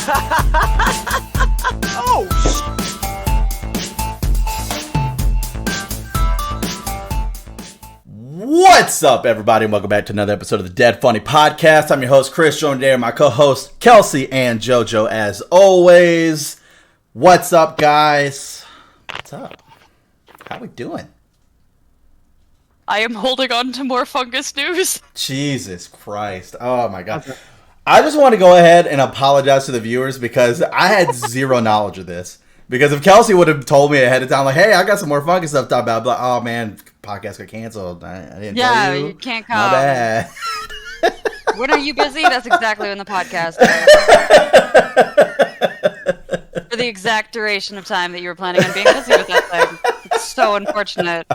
Oh, What's up, everybody, and welcome back to another episode of the Dead Funny Podcast. I'm your host, Chris, joined today by my co-hosts, Kelsey and JoJo, as always. What's up, guys? What's up? How we doing? I am holding on to more fungus news. Jesus Christ. Oh, my God. Okay. I just want to go ahead and apologize to the viewers because I had zero knowledge of this. Because if Kelsey would have told me ahead of time, like, hey, I got some more fungus stuff to talk about, I'd be like, oh, man, podcast got canceled. I didn't tell you. You can't come. My bad. When are you busy? That's exactly when the podcast is. For the exact duration of time that you were planning on being busy with that thing. It's so unfortunate.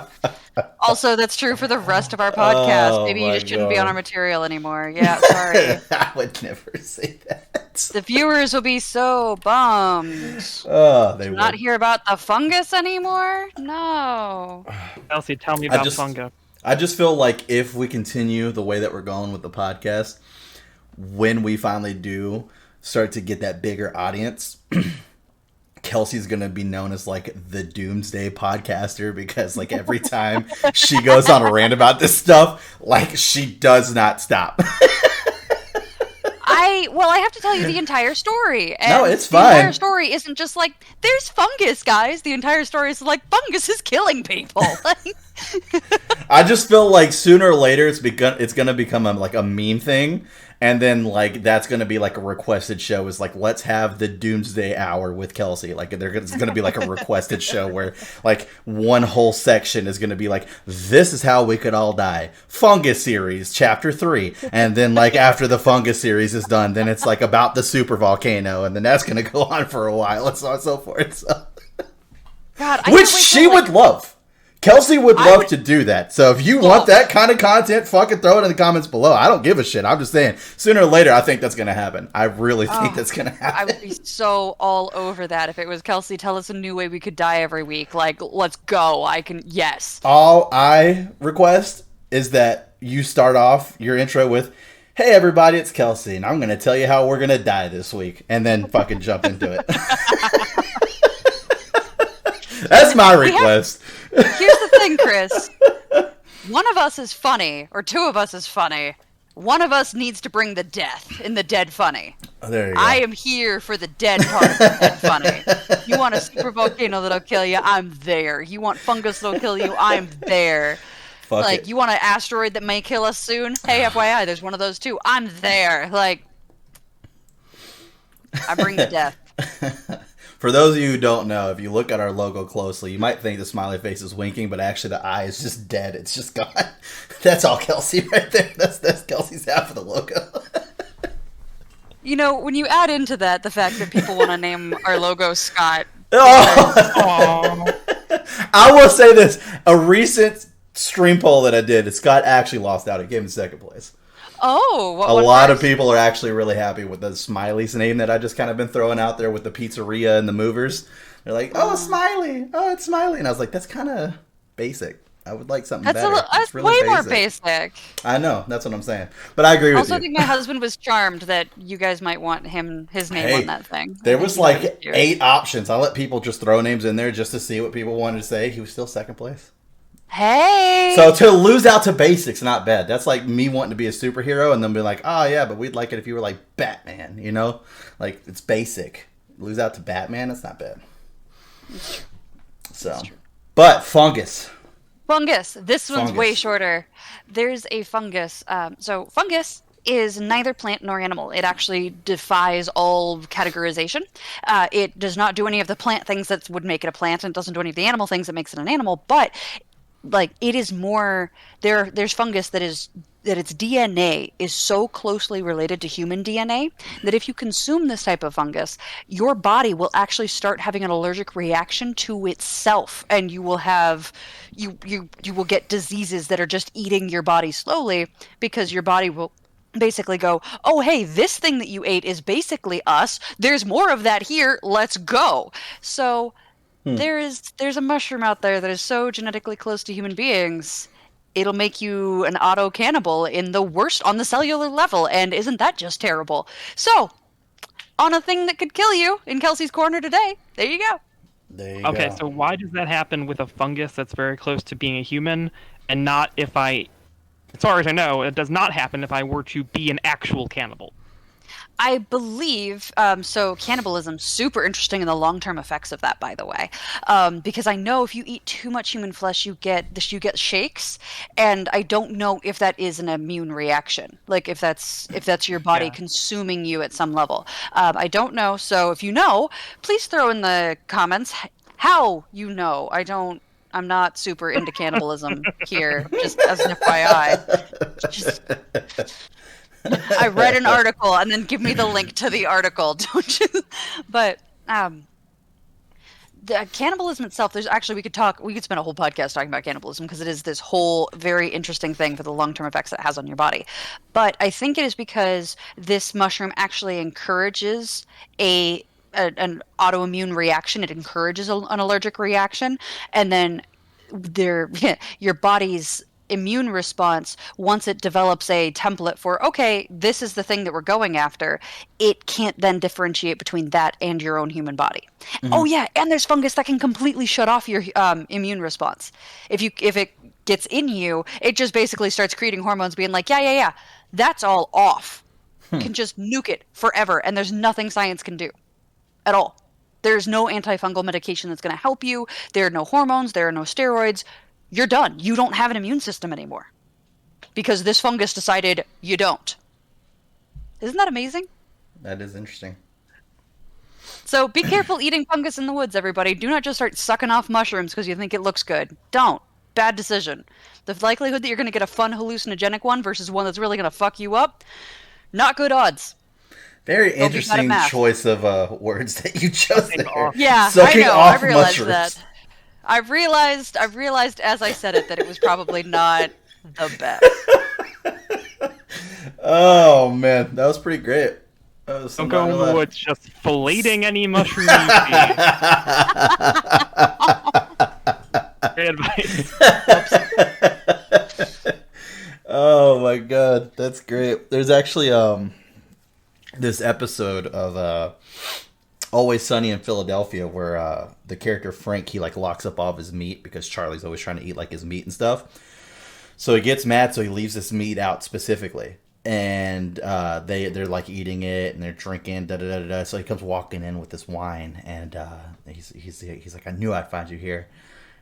Also, that's true for the rest of our podcast. Oh, maybe you just shouldn't be on our material anymore. Yeah, sorry. I would never say that. The viewers will be so bummed. Oh, they would not hear about the fungus anymore? No. Kelsey, tell me about fungus. I just feel like if we continue the way that we're going with the podcast, when we finally do start to get that bigger audience, Kelsey's going to be known as, like, the doomsday podcaster because, like, every time she goes on a rant about this stuff, like, she does not stop. I have to tell you the entire story. And no, it's fine. The entire story isn't just like, there's fungus, guys. The entire story is like, fungus is killing people. I just feel like sooner or later it's going to become a meme thing. And then, like, that's going to be, like, a requested show is, like, let's have the Doomsday Hour with Kelsey. Like, it's going to be, like, a requested show where, like, one whole section is going to be, like, this is how we could all die. Fungus series, chapter 3. And then, like, after the fungus series is done, then it's, like, about the super volcano. And then that's going to go on for a while and so on and so forth. So. God, Which she would love. Kelsey would love to do that. So if you want that kind of content, fucking throw it in the comments below. I don't give a shit. I'm just saying, sooner or later, I think that's going to happen. I really think that's going to happen. I would be so all over that if it was, Kelsey, tell us a new way we could die every week. Like, let's go. Yes. All I request is that you start off your intro with, hey, everybody, it's Kelsey, and I'm going to tell you how we're going to die this week. And then fucking jump into it. That's my request. Here's the thing, Chris. One of us is funny, or two of us is funny. One of us needs to bring the death in the dead funny. Oh, there you go. I am here for the dead part of the dead funny. You want a super volcano that'll kill you? I'm there. You want fungus that'll kill you? I'm there. Fuck like, it. You want an asteroid that may kill us soon? Hey, FYI, there's one of those too. I'm there. Like, I bring the death. For those of you who don't know, if you look at our logo closely, you might think the smiley face is winking, but actually the eye is just dead. It's just gone. That's all Kelsey right there. That's Kelsey's half of the logo. You know, when you add into that the fact that people want to name our logo Scott. Oh. I will say this. A recent stream poll that I did, Scott actually lost out. It gave him second place. Oh, a lot of people are actually really happy with the Smiley's name that I just kind of been throwing out there with the pizzeria and the movers. They're like, oh, Smiley. Oh, it's Smiley. And I was like, that's kind of basic. I would like something better. That's really way more basic. I know. That's what I'm saying. But I agree with you. I also think my husband was charmed that you guys might want his name on that thing. There was like 8 options. I let people just throw names in there just to see what people wanted to say. He was still second place. Hey! So to lose out to basics, not bad. That's like me wanting to be a superhero and then be like, oh yeah, but we'd like it if you were like Batman, you know? Like, it's basic. Lose out to Batman, that's not bad. It's true. So, but fungus. Fungus. This one's way shorter. There's a fungus. So fungus is neither plant nor animal. It actually defies all categorization. It does not do any of the plant things that would make it a plant, and doesn't do any of the animal things that makes it an animal, but like, it is more, there's fungus that its DNA is so closely related to human DNA that if you consume this type of fungus, your body will actually start having an allergic reaction to itself, and you will have you will get diseases that are just eating your body slowly, because your body will basically go, oh, hey, this thing that you ate is basically us. There's more of that here. Let's go. So there's a mushroom out there that is so genetically close to human beings, it'll make you an auto cannibal in the worst on the cellular level. And isn't that just terrible? So on a thing that could kill you in Kelsey's corner today. There you go. There you Okay, go. so why does that happen with a fungus that's very close to being a human, and not if I... As far as I know, it does not happen if I were to be an actual cannibal. I believe, so cannibalism, super interesting in the long-term effects of that, by the way. Because I know if you eat too much human flesh, you get shakes, and I don't know if that is an immune reaction. Like if that's your body consuming you at some level. I don't know, so if you know, please throw in the comments how you know. I'm not super into cannibalism here, just as an FYI. I read an article and then give me the link to the article, don't you? But the cannibalism itself, we could spend a whole podcast talking about cannibalism because it is this whole very interesting thing for the long-term effects it has on your body. But I think it is because this mushroom actually encourages an autoimmune reaction. It encourages an allergic reaction, and then your body's immune response, once it develops a template for, okay, this is the thing that we're going after, it can't then differentiate between that and your own human body. Mm-hmm. Oh yeah, and there's fungus that can completely shut off your immune response. If it gets in you, it just basically starts creating hormones being like, yeah, that's all off. You can just nuke it forever, and there's nothing science can do at all. There's no antifungal medication that's going to help you. There are no hormones. There are no steroids. You're done. You don't have an immune system anymore because this fungus decided you don't. Isn't that amazing? That is interesting. So be careful eating fungus in the woods, everybody. Do not just start sucking off mushrooms because you think it looks good. Don't. Bad decision. The likelihood that you're going to get a fun hallucinogenic one versus one that's really going to fuck you up, not good odds. Very interesting choice of words that you chose there. Yeah, I know. I realized mushrooms. That. I've realized as I said it that it was probably not the best. Oh man, that was pretty great. Don't go in the woods just filleting any mushroom. Great advice. Oh my god, that's great. There's actually this episode of Always Sunny in Philadelphia where the character Frank, he like locks up all of his meat because Charlie's always trying to eat like his meat and stuff. So he gets mad, so he leaves this meat out specifically, and they're like eating it and they're drinking da da da da. So he comes walking in with this wine, and he's like, I knew I'd find you here,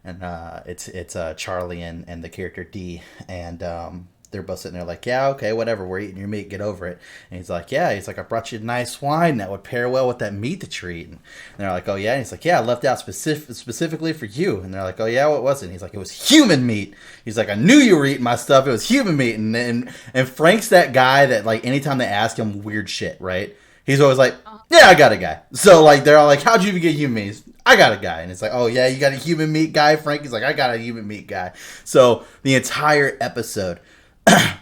and it's Charlie and the character D, and they're both sitting there like, yeah, okay, whatever, we're eating your meat, get over it. And he's like, I brought you nice wine that would pair well with that meat that you're eating. And they're like, oh yeah? And he's like, yeah, I left out specifically for you. And they're like, oh yeah, what was it? And he's like, it was human meat. He's like, I knew you were eating my stuff, it was human meat. And Frank's that guy that like anytime they ask him weird shit, right? He's always like, yeah, I got a guy. So like they're all like, how'd you even get human meat? I got a guy. And it's like, oh yeah, you got a human meat guy, Frank? He's like, I got a human meat guy. So the entire episode,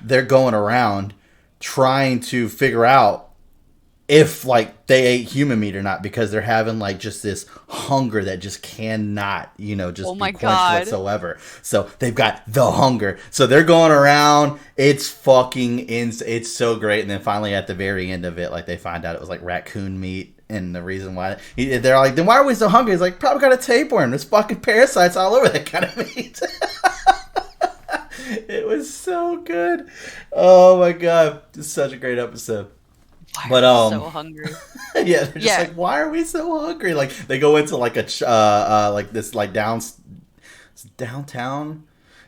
they're going around trying to figure out if like they ate human meat or not, because they're having like just this hunger that just cannot, just be quenched whatsoever. So they've got the hunger. So they're going around. It's fucking it's so great. And then finally at the very end of it, like they find out it was like raccoon meat. And the reason why they're like, then why are we so hungry? He's like, probably got a tapeworm. There's fucking parasites all over that kind of meat. It was so good. Oh my god, it's such a great episode. Why are we so hungry? Yeah, they're just like, why are we so hungry? Like they go into like a like this like downtown.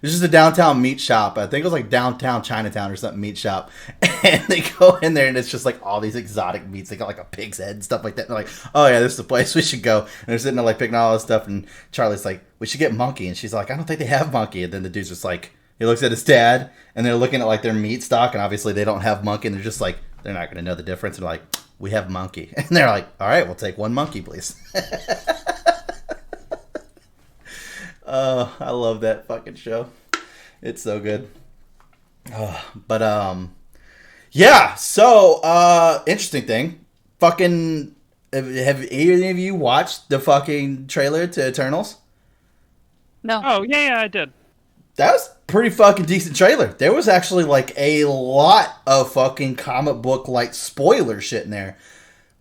It's just a downtown meat shop. I think it was like downtown Chinatown or something meat shop. And they go in there and it's just like all these exotic meats. They got like a pig's head and stuff like that. And they're like, oh yeah, this is the place we should go. And they're sitting there like picking all this stuff. And Charlie's like, we should get monkey. And she's like, I don't think they have monkey. And then the dude's just like, he looks at his dad, and they're looking at like their meat stock, and obviously they don't have monkey, and they're just like, they're not going to know the difference. And they're like, we have monkey. And they're like, all right, we'll take one monkey, please. I love that fucking show. It's so good. Yeah, so, interesting thing. Fucking, have any of you watched the fucking trailer to Eternals? No. Oh, yeah, I did. That was pretty fucking decent trailer. There was actually like a lot of fucking comic book like spoiler shit in there.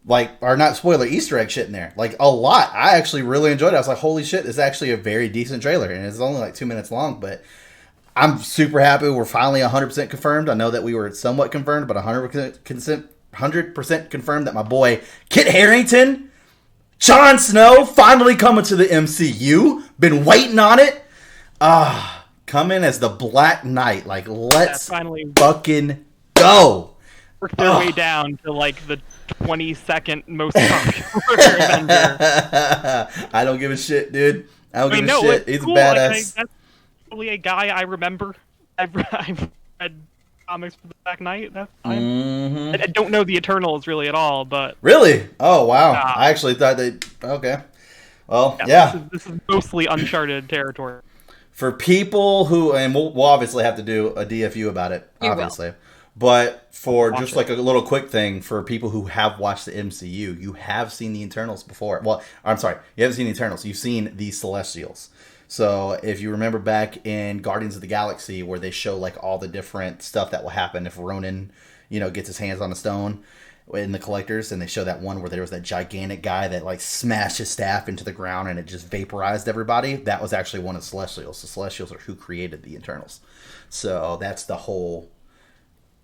or not spoiler, Easter egg shit in there. Like, a lot. I actually really enjoyed it. I was like, holy shit, it's actually a very decent trailer. And it's only like 2 minutes long, but I'm super happy we're finally 100% confirmed. I know that we were somewhat confirmed, but 100% confirmed that my boy Kit Harington, Jon Snow, finally coming to the MCU. Been waiting on it. Coming as the Black Knight. Like, let's finally fucking go. Work their way down to like the 22nd most popular Avenger. I don't give a shit, dude. I don't give a shit. He's cool. A badass. Like, that's probably a guy I remember. I've read comics for the Black Knight. That's fine. Mm-hmm. I don't know the Eternals really at all, but really? Oh wow! I actually thought they. Okay. Well, yeah. This is mostly uncharted territory. For people who, and we'll obviously have to do a DFU about it, obviously. But for just like a little quick thing, for people who have watched the MCU, you have seen the Eternals before. Well, I'm sorry, you haven't seen the Eternals. You've seen the Celestials. So if you remember back in Guardians of the Galaxy, where they show like all the different stuff that will happen if Ronan, gets his hands on a stone in the Collectors, and they show that one where there was that gigantic guy that like smashed his staff into the ground and it just vaporized everybody. That was actually one of the Celestials. The Celestials are who created the Eternals. So that's the whole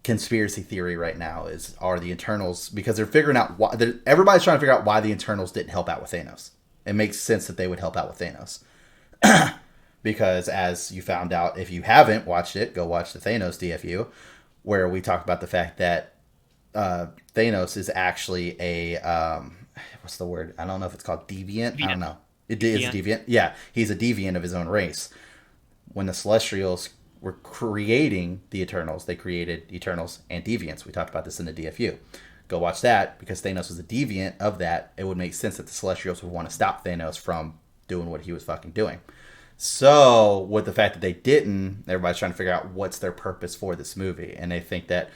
conspiracy theory right now are the Eternals, because they're figuring out why everybody's trying to figure out why the Eternals didn't help out with Thanos. It makes sense that they would help out with Thanos. Because as you found out, if you haven't watched it, go watch the Thanos DFU, where we talk about the fact that Thanos is actually a what's the word? I don't know if it's called deviant. I don't know. It is a deviant. Yeah, he's a deviant of his own race. When the Celestials were creating the Eternals, they created Eternals and deviants. We talked about this in the DFU. Go watch that, because Thanos was a deviant of that. It would make sense that the Celestials would want to stop Thanos from doing what he was fucking doing. So with the fact that they didn't, everybody's trying to figure out what's their purpose for this movie. And they think that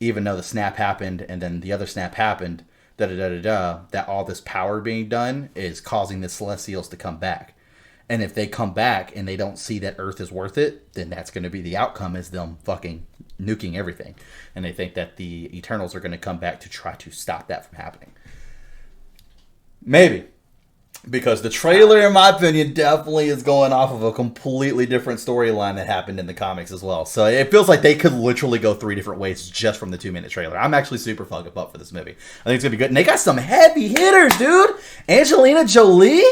even though the snap happened and then the other snap happened, that all this power being done is causing the Celestials to come back. And if they come back and they don't see that Earth is worth it, then that's going to be the outcome, is them fucking nuking everything. And they think that the Eternals are going to come back to try to stop that from happening. Maybe. Because the trailer, in my opinion, definitely is going off of a completely different storyline that happened in the comics as well. So it feels like they could literally go 3 different ways just from the 2-minute trailer. I'm actually super fucking pumped for this movie. I think it's going to be good. And they got some heavy hitters, dude. Angelina Jolie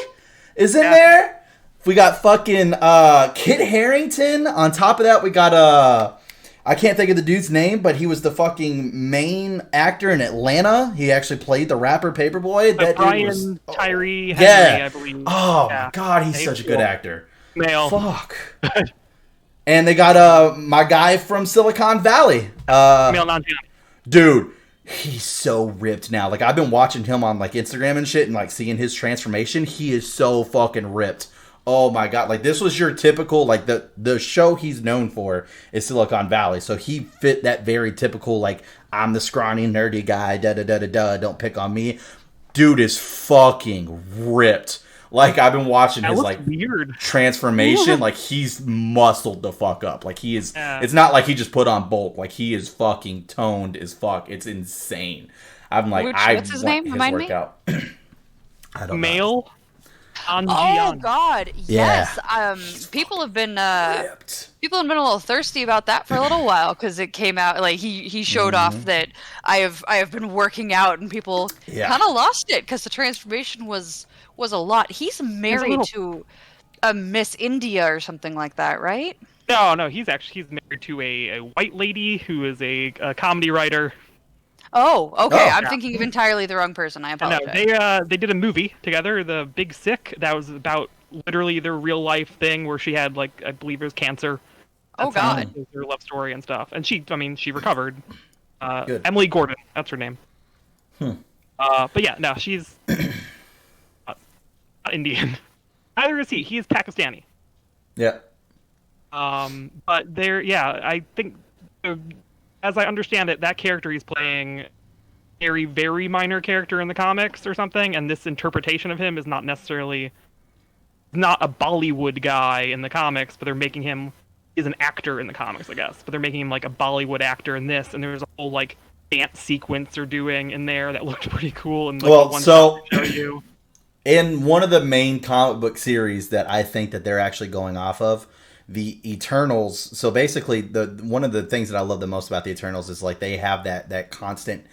is in there. We got fucking Kit Harington. On top of that, we got I can't think of the dude's name, but he was the fucking main actor in Atlanta. He actually played the rapper Paperboy. That Brian dude was, Tyree Henry, I believe. Oh my god, he's such a good actor. Male. Fuck. And they got my guy from Silicon Valley. Male non-gender. Dude, he's so ripped now. Like, I've been watching him on like Instagram and shit, and like seeing his transformation. He is so fucking ripped. Oh my god, like this was your typical, like the show he's known for is Silicon Valley, so he fit that very typical, like, I'm the scrawny nerdy guy, don't pick on me. Dude is fucking ripped. Like, I've been watching his like weird transformation, like he's muscled the fuck up. Like he is, it's not like he just put on bulk, like he is fucking toned as fuck. It's insane. I'm like, what's his name? Remind workout. I don't know. Oh God! Yes, people have been a little thirsty about that for a little while, because it came out like he showed off that I have been working out, and people kind of lost it because the transformation was a lot. He's married to a Miss India or something like that, right? No, he's married to a white lady who is a comedy writer. Oh, okay. I'm thinking of entirely the wrong person. I apologize. No, they did a movie together, The Big Sick, that was about literally their real life thing where she had, like, I believe it was cancer. Oh God. Their love story and stuff, and she recovered. Emily Gordon, that's her name. But yeah, no, she's not Indian. Neither is he. He is Pakistani. Yeah. But I think. As I understand it, that character he's playing, very, very minor character in the comics or something, and this interpretation of him is not necessarily not a Bollywood guy in the comics, but they're making him is an actor in the comics, I guess. But they're making him like a Bollywood actor in this, and there's a whole like dance sequence they're doing in there that looked pretty cool. And show you. In one of the main comic book series that I think that they're actually going off of, the Eternals. So basically, one of the things that I love the most about the Eternals is like they have that constant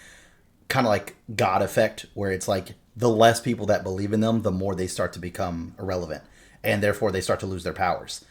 kind of like God effect where it's like the less people that believe in them, the more they start to become irrelevant, and therefore they start to lose their powers.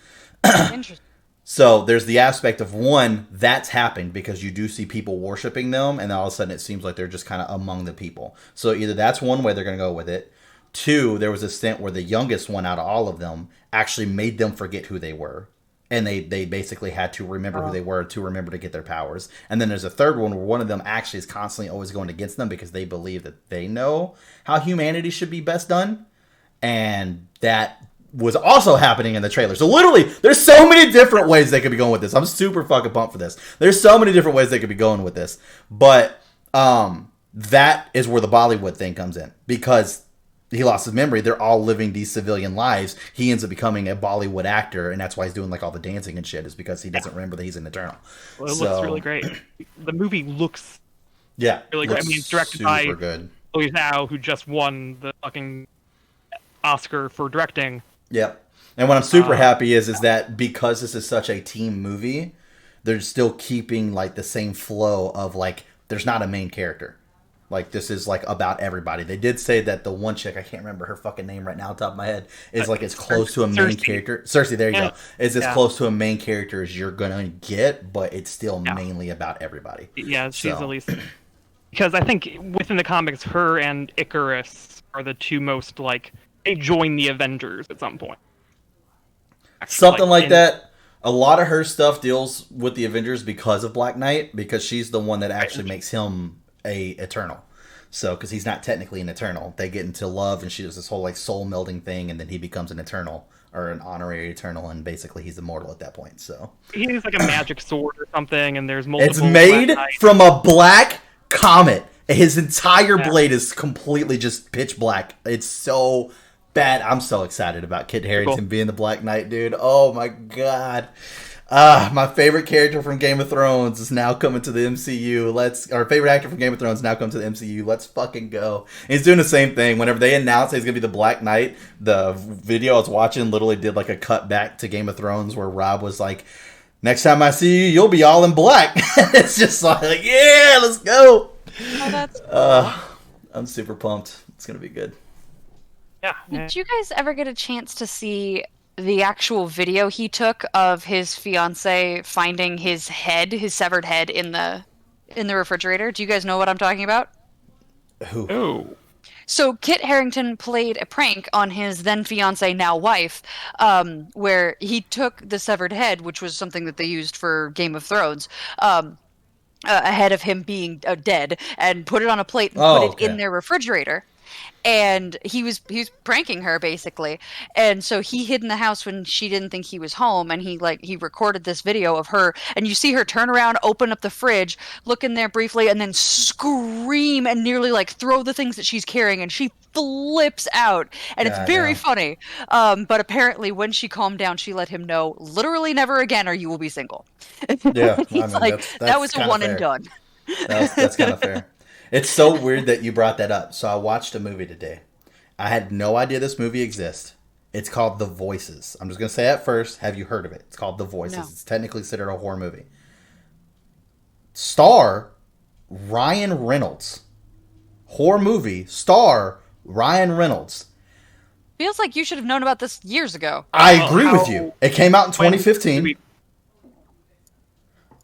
Interesting. So there's the aspect of one, that's happened because you do see people worshiping them, and all of a sudden it seems like they're just kind of among the people. So either that's one way they're going to go with it. Two, there was a stint where the youngest one out of all of them actually made them forget who they were. And they basically had to remember who they were to remember to get their powers. And then there's a third one where one of them actually is constantly always going against them because they believe that they know how humanity should be best done. And that was also happening in the trailer. So literally, there's so many different ways they could be going with this. I'm super fucking pumped for this. There's so many different ways they could be going with this. But that is where the Bollywood thing comes in. Because he lost his memory. They're all living these civilian lives. He ends up becoming a Bollywood actor, and that's why he's doing like all the dancing and shit, is because he doesn't remember that he's an Eternal. Well, it looks really great. The movie looks really great. I mean, it's directed by Chloe Zhao, who just won the fucking Oscar for directing. Yep. And what I'm super happy is that because this is such a team movie, they're still keeping like the same flow of like there's not a main character. Like this is like about everybody. They did say that the one chick, I can't remember her fucking name right now on top of my head, is like as close to a main character. Cersei, there you go. Is as close to a main character as you're gonna get, but it's still mainly about everybody. Yeah, she's at least because I think within the comics, her and Icarus are the two most like they join the Avengers at some point. Actually, something like that. A lot of her stuff deals with the Avengers because of Black Knight, because she's the one that actually makes him a Eternal. So, because he's not technically an Eternal. They get into love, and she does this whole like soul melding thing, and then he becomes an Eternal, or an honorary Eternal, and basically he's immortal at that point. So he's like a magic sword or something, and there's multiple. It's made from a black comet. His entire blade is completely just pitch black. It's so bad. I'm so excited about Kit Harington being the Black Knight, dude. Oh my god. My favorite character from Game of Thrones is now coming to the MCU. Our favorite actor from Game of Thrones now comes to the MCU. Let's fucking go. And he's doing the same thing. Whenever they announced he's gonna be the Black Knight, the video I was watching literally did like a cut back to Game of Thrones where Rob was like, "Next time I see you, you'll be all in black." It's just like, yeah, let's go. Oh, that's cool. I'm super pumped. It's gonna be good. Yeah. Did you guys ever get a chance to see the actual video he took of his fiance finding his severed head in the refrigerator? Do you guys know what I'm talking about? Who? Oh. So Kit Harington played a prank on his then fiance, now wife, where he took the severed head, which was something that they used for Game of Thrones, ahead of him being dead, and put it on a plate and put it in their refrigerator. And he was pranking her basically, and so he hid in the house when she didn't think he was home, and he recorded this video of her, and you see her turn around, open up the fridge, look in there briefly, and then scream and nearly like throw the things that she's carrying, and she flips out, and it's very funny. But apparently when she calmed down, she let him know, literally never again or you will be single. Yeah, he's that was a one and done. That's kind of fair. It's so weird that you brought that up. So I watched a movie today. I had no idea this movie exists. It's called The Voices. I'm just going to say it first. Have you heard of it? It's called The Voices. No. It's technically considered a horror movie. Star Ryan Reynolds. Horror movie. Star Ryan Reynolds. Feels like you should have known about this years ago. I agree with you. It came out in 2015.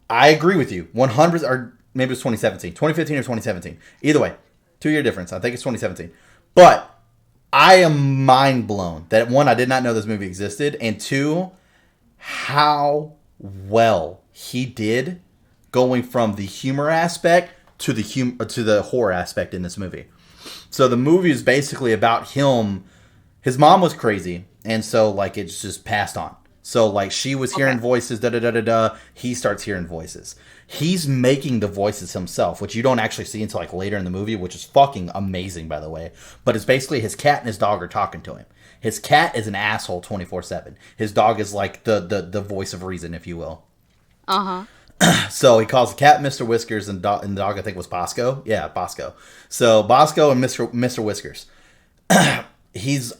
I agree with you. 100 or maybe it was 2017. 2015 or 2017. Either way. 2-year difference. I think it's 2017. But I am mind blown that, one, I did not know this movie existed, and two, how well he did going from the humor aspect to the horror aspect in this movie. So the movie is basically about him. His mom was crazy, and so like it's just passed on. So like she was hearing voices, he starts hearing voices. He's making the voices himself, which you don't actually see until like later in the movie, which is fucking amazing, by the way. But it's basically his cat and his dog are talking to him. His cat is an asshole 24/7. His dog is like the voice of reason, if you will. So he calls the cat Mr. Whiskers, and the dog I think was Bosco. Yeah, Bosco. So Bosco and Mr. Whiskers. He's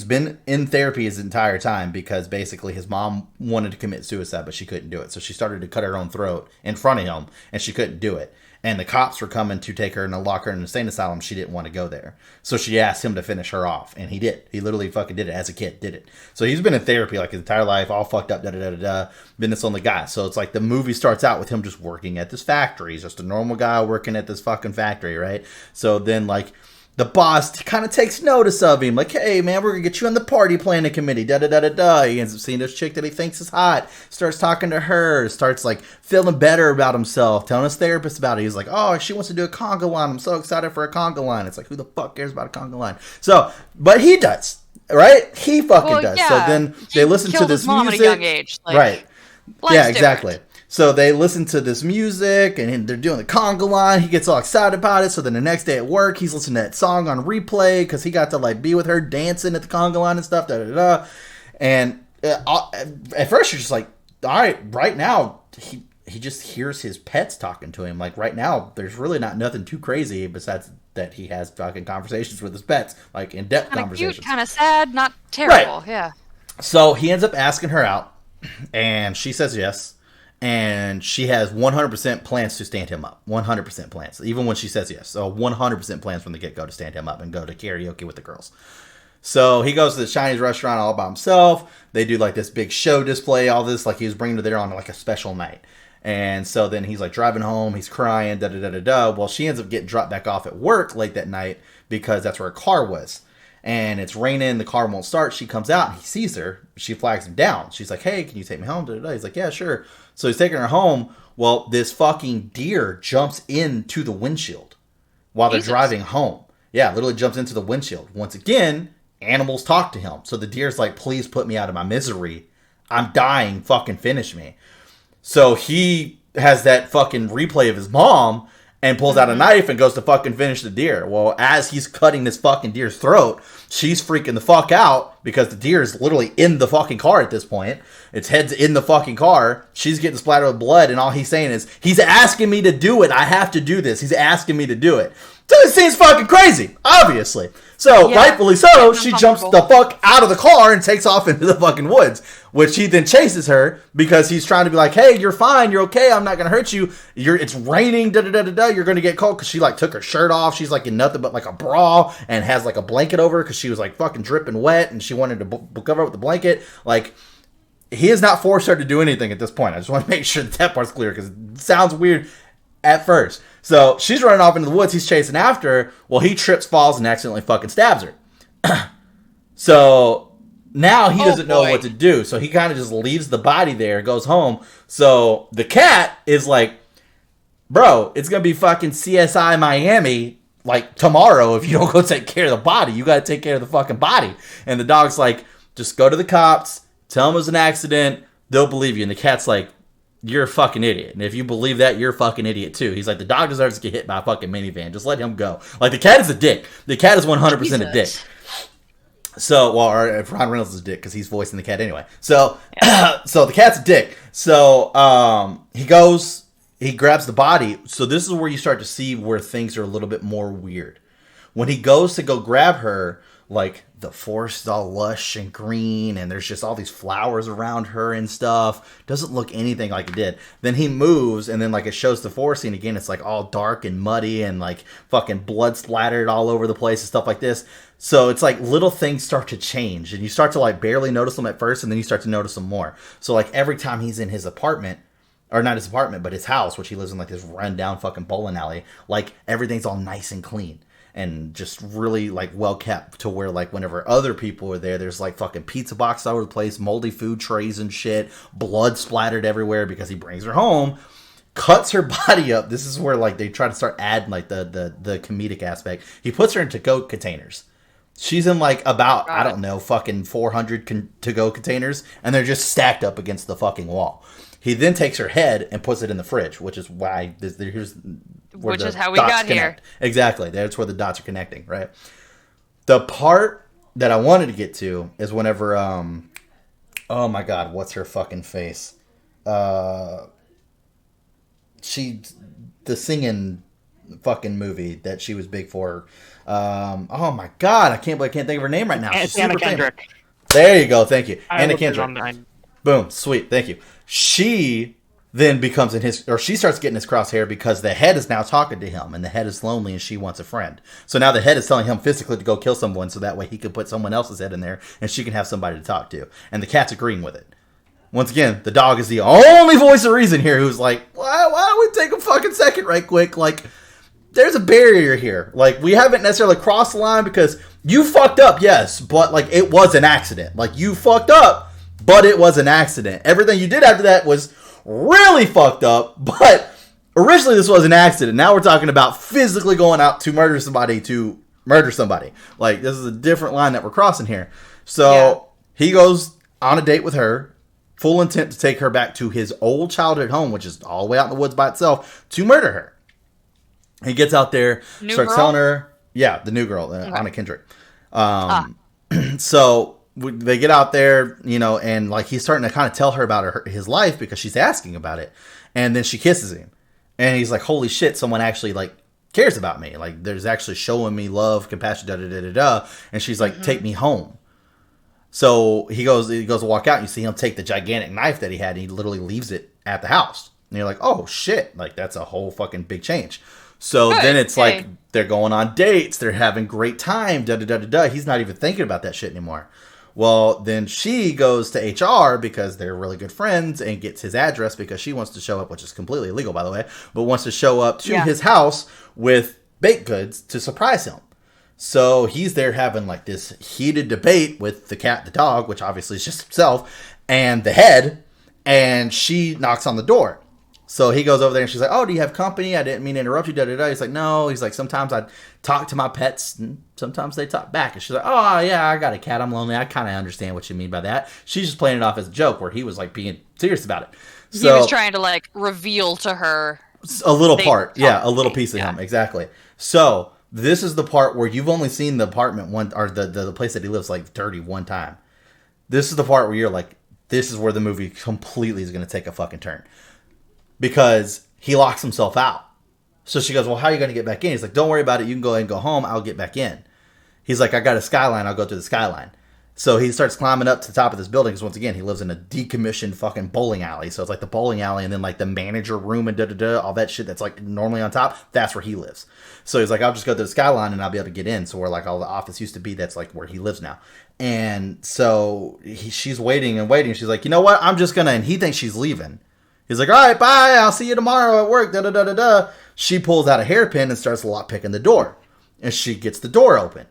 been in therapy his entire time because basically his mom wanted to commit suicide, but she couldn't do it. So she started to cut her own throat in front of him, and she couldn't do it. And the cops were coming to take her and lock her in an insane asylum. She didn't want to go there. So she asked him to finish her off. And he did. He literally fucking did it as a kid. Did it. So he's been in therapy like his entire life. All fucked up. Been this only guy. So it's like the movie starts out with him just working at this factory. He's just a normal guy working at this fucking factory, right? So then like the boss kind of takes notice of him. Like, hey, man, we're going to get you on the party planning committee. He ends up seeing this chick that he thinks is hot. Starts talking to her. Starts, like, feeling better about himself. Telling his therapist about it. He's like, oh, she wants to do a conga line. I'm so excited for a conga line. It's like, who the fuck cares about a conga line? So, but he does. Right? He fucking does. Yeah. So then they listen to this music. At a young age. Like, right. Yeah, exactly. Different. So they listen to this music, and they're doing the conga line. He gets all excited about it. So then the next day at work, he's listening to that song on replay because he got to like be with her dancing at the conga line and stuff. And at first you're just like, all right, right now he just hears his pets talking to him. Like right now, there's really nothing too crazy besides that he has fucking conversations with his pets, like in-depth conversations. Cute, kind of sad, not terrible. Right. Yeah. So he ends up asking her out, and she says yes. And she has 100% plans to stand him up. 100% plans. Even when she says yes. So 100% plans from the get-go to stand him up and go to karaoke with the girls. So he goes to the Chinese restaurant all by himself. They do like this big show display, all this. Like he was bringing her there on like a special night. And so then he's like driving home. He's crying. Well, she ends up getting dropped back off at work late that night because that's where her car was. And it's raining, the car won't start. She comes out, and he sees her. She flags him down. She's like, hey, can you take me home? He's like, yeah, sure. So he's taking her home. Well, this fucking deer jumps into the windshield while they're driving home. Yeah, literally jumps into the windshield. Once again, animals talk to him. So the deer's like, please put me out of my misery. I'm dying. Fucking finish me. So he has that fucking replay of his mom and pulls out a knife and goes to fucking finish the deer. Well, as he's cutting this fucking deer's throat, she's freaking the fuck out because the deer is literally in the fucking car at this point. Its head's in the fucking car. She's getting splattered with blood, and all he's saying is, he's asking me to do it. I have to do this. He's asking me to do it. So this seems fucking crazy, obviously. So, rightfully so, she jumps the fuck out of the car and takes off into the fucking woods, which he then chases her because he's trying to be like, hey, you're fine, you're okay, I'm not going to hurt you. It's raining, you're going to get cold, because she like took her shirt off. She's like in nothing but like a bra and has like a blanket over her because she was like fucking dripping wet and she wanted to cover up with the blanket. Like, he has not forced her to do anything at this point. I just want to make sure that part's clear because it sounds weird at first. So she's running off into the woods. He's chasing after her. Well, he trips, falls, and accidentally fucking stabs her. So now he doesn't know what to do. So he kind of just leaves the body there, goes home. So the cat is like, bro, it's going to be fucking CSI Miami like tomorrow if you don't go take care of the body. You got to take care of the fucking body. And the dog's like, just go to the cops, tell them it was an accident, they'll believe you. And the cat's like, you're a fucking idiot. And if you believe that, you're a fucking idiot too. He's like, the dog deserves to get hit by a fucking minivan. Just let him go. Like, the cat is a dick. The cat is 100% a dick. So, well, or if Ron Reynolds is a dick because he's voicing the cat anyway. So, so the cat's a dick. So, he grabs the body. So this is where you start to see where things are a little bit more weird. When he goes to go grab her, like, the forest is all lush and green, and there's just all these flowers around her and stuff. Doesn't look anything like it did. Then he moves, and then, like, it shows the forest scene again. It's, like, all dark and muddy and, like, fucking blood splattered all over the place and stuff like this. So it's, like, little things start to change, and you start to, like, barely notice them at first, and then you start to notice them more. So, like, every time he's in his apartment, or not his apartment, but his house, which he lives in, like, this run-down fucking bowling alley, like, everything's all nice and clean. And just really, like, well kept to where, like, whenever other people are there, there's, like, fucking pizza boxes all over the place, moldy food trays and shit, blood splattered everywhere because he brings her home, cuts her body up. This is where, like, they try to start adding, like, the comedic aspect. He puts her in to-go containers. She's in, like, about, I don't know, fucking 400 to-go containers, and they're just stacked up against the fucking wall. He then takes her head and puts it in the fridge, which is why which is how we got connect. Here. Exactly. That's where the dots are connecting, right? The part that I wanted to get to is whenever, oh my God, what's her fucking face? the singing fucking movie that she was big for. Oh my god, I can't think of her name right now. She's Anna super Kendrick. famous. There you go. Thank you. Anna Kendrick. Kendrick. Boom. Sweet. Thank you. She then becomes she starts getting his crosshair because the head is now talking to him, and the head is lonely and she wants a friend. So now the head is telling him physically to go kill someone so that way he can put someone else's head in there and she can have somebody to talk to. And the cat's agreeing with it. Once again, the dog is the only voice of reason here who's like, why don't we take a fucking second right quick? Like, there's a barrier here. Like, we haven't necessarily crossed the line because you fucked up, yes, but like it was an accident. Like, you fucked up, but it was an accident. Everything you did after that was really fucked up, but originally this was an accident. Now we're talking about physically going out to murder somebody. Like, this is a different line that we're crossing here. So he goes on a date with her, full intent to take her back to his old childhood home, which is all the way out in the woods by itself, to murder her. He gets out there, starts telling her, the new girl, Anna Kendrick. So they get out there, and like he's starting to kind of tell her about his life because she's asking about it. And then she kisses him. And he's like, holy shit, someone actually like cares about me. Like, there's actually showing me love, compassion, da-da-da-da-da. And she's like, take me home. So he goes to walk out, and you see him take the gigantic knife that he had, and he literally leaves it at the house. And you're like, oh shit, like that's a whole fucking big change. So then it's like they're going on dates, they're having great time, da-da-da-da-da. He's not even thinking about that shit anymore. Well, then she goes to HR because they're really good friends and gets his address because she wants to show up, which is completely illegal, by the way, but wants to show up to his house with baked goods to surprise him. So he's there having like this heated debate with the cat, the dog, which obviously is just himself, and the head, and she knocks on the door. So he goes over there and she's like, oh, do you have company? I didn't mean to interrupt you, da-da-da. He's like, no. He's like, sometimes I talk to my pets and sometimes they talk back. And she's like, oh, yeah, I got a cat. I'm lonely. I kind of understand what you mean by that. She's just playing it off as a joke where he was like being serious about it. So, he was trying to like reveal to her a little part. Yeah, a little piece of him. Exactly. So this is the part where you've only seen the apartment or the place that he lives like dirty one time. This is the part where you're like, this is where the movie completely is going to take a fucking turn. Because he locks himself out. So she goes, well, how are you going to get back in? He's like, don't worry about it. You can go ahead and go home. I'll get back in. He's like, I got a skyline. I'll go through the skyline. So he starts climbing up to the top of this building because, once again, he lives in a decommissioned fucking bowling alley. So it's like the bowling alley and then like the manager room and da-da-da, all that shit that's like normally on top. That's where he lives. So he's like, I'll just go to the skyline and I'll be able to get in. So where like all the office used to be, that's like where he lives now. And so she's waiting and waiting. She's like, you know what? I'm just going to, and he thinks she's leaving. He's like, all right, bye. I'll see you tomorrow at work. Da-da-da-da-da. She pulls out a hairpin and starts lockpicking the door. And she gets the door open.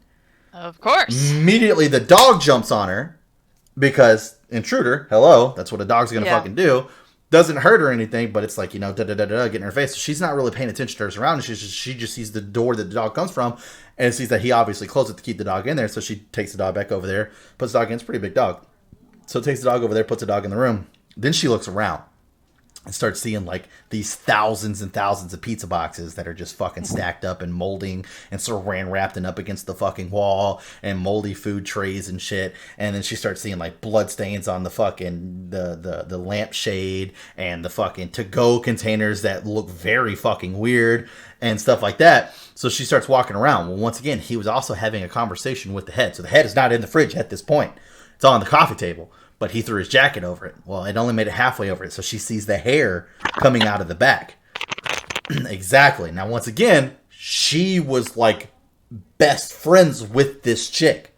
Of course. Immediately, the dog jumps on her because intruder, hello, that's what a dog's going to fucking do. Doesn't hurt her or anything, but it's like, da-da-da-da, getting in her face. So she's not really paying attention to her surroundings. She just sees the door that the dog comes from and sees that he obviously closed it to keep the dog in there. So she takes the dog back over there, puts the dog in. It's a pretty big dog. So takes the dog over there, puts the dog in the room. Then she looks around and start seeing like these thousands and thousands of pizza boxes that are just fucking stacked up and molding and saran wrapped and up against the fucking wall and moldy food trays and shit. And then she starts seeing like blood stains on the fucking the lampshade and the fucking to-go containers that look very fucking weird and stuff like that. So she starts walking around. Well, once again, he was also having a conversation with the head. So the head is not in the fridge at this point. It's on the coffee table. But he threw his jacket over it. Well, it only made it halfway over it, so she sees the hair coming out of the back. Exactly. Now, once again, she was like best friends with this chick.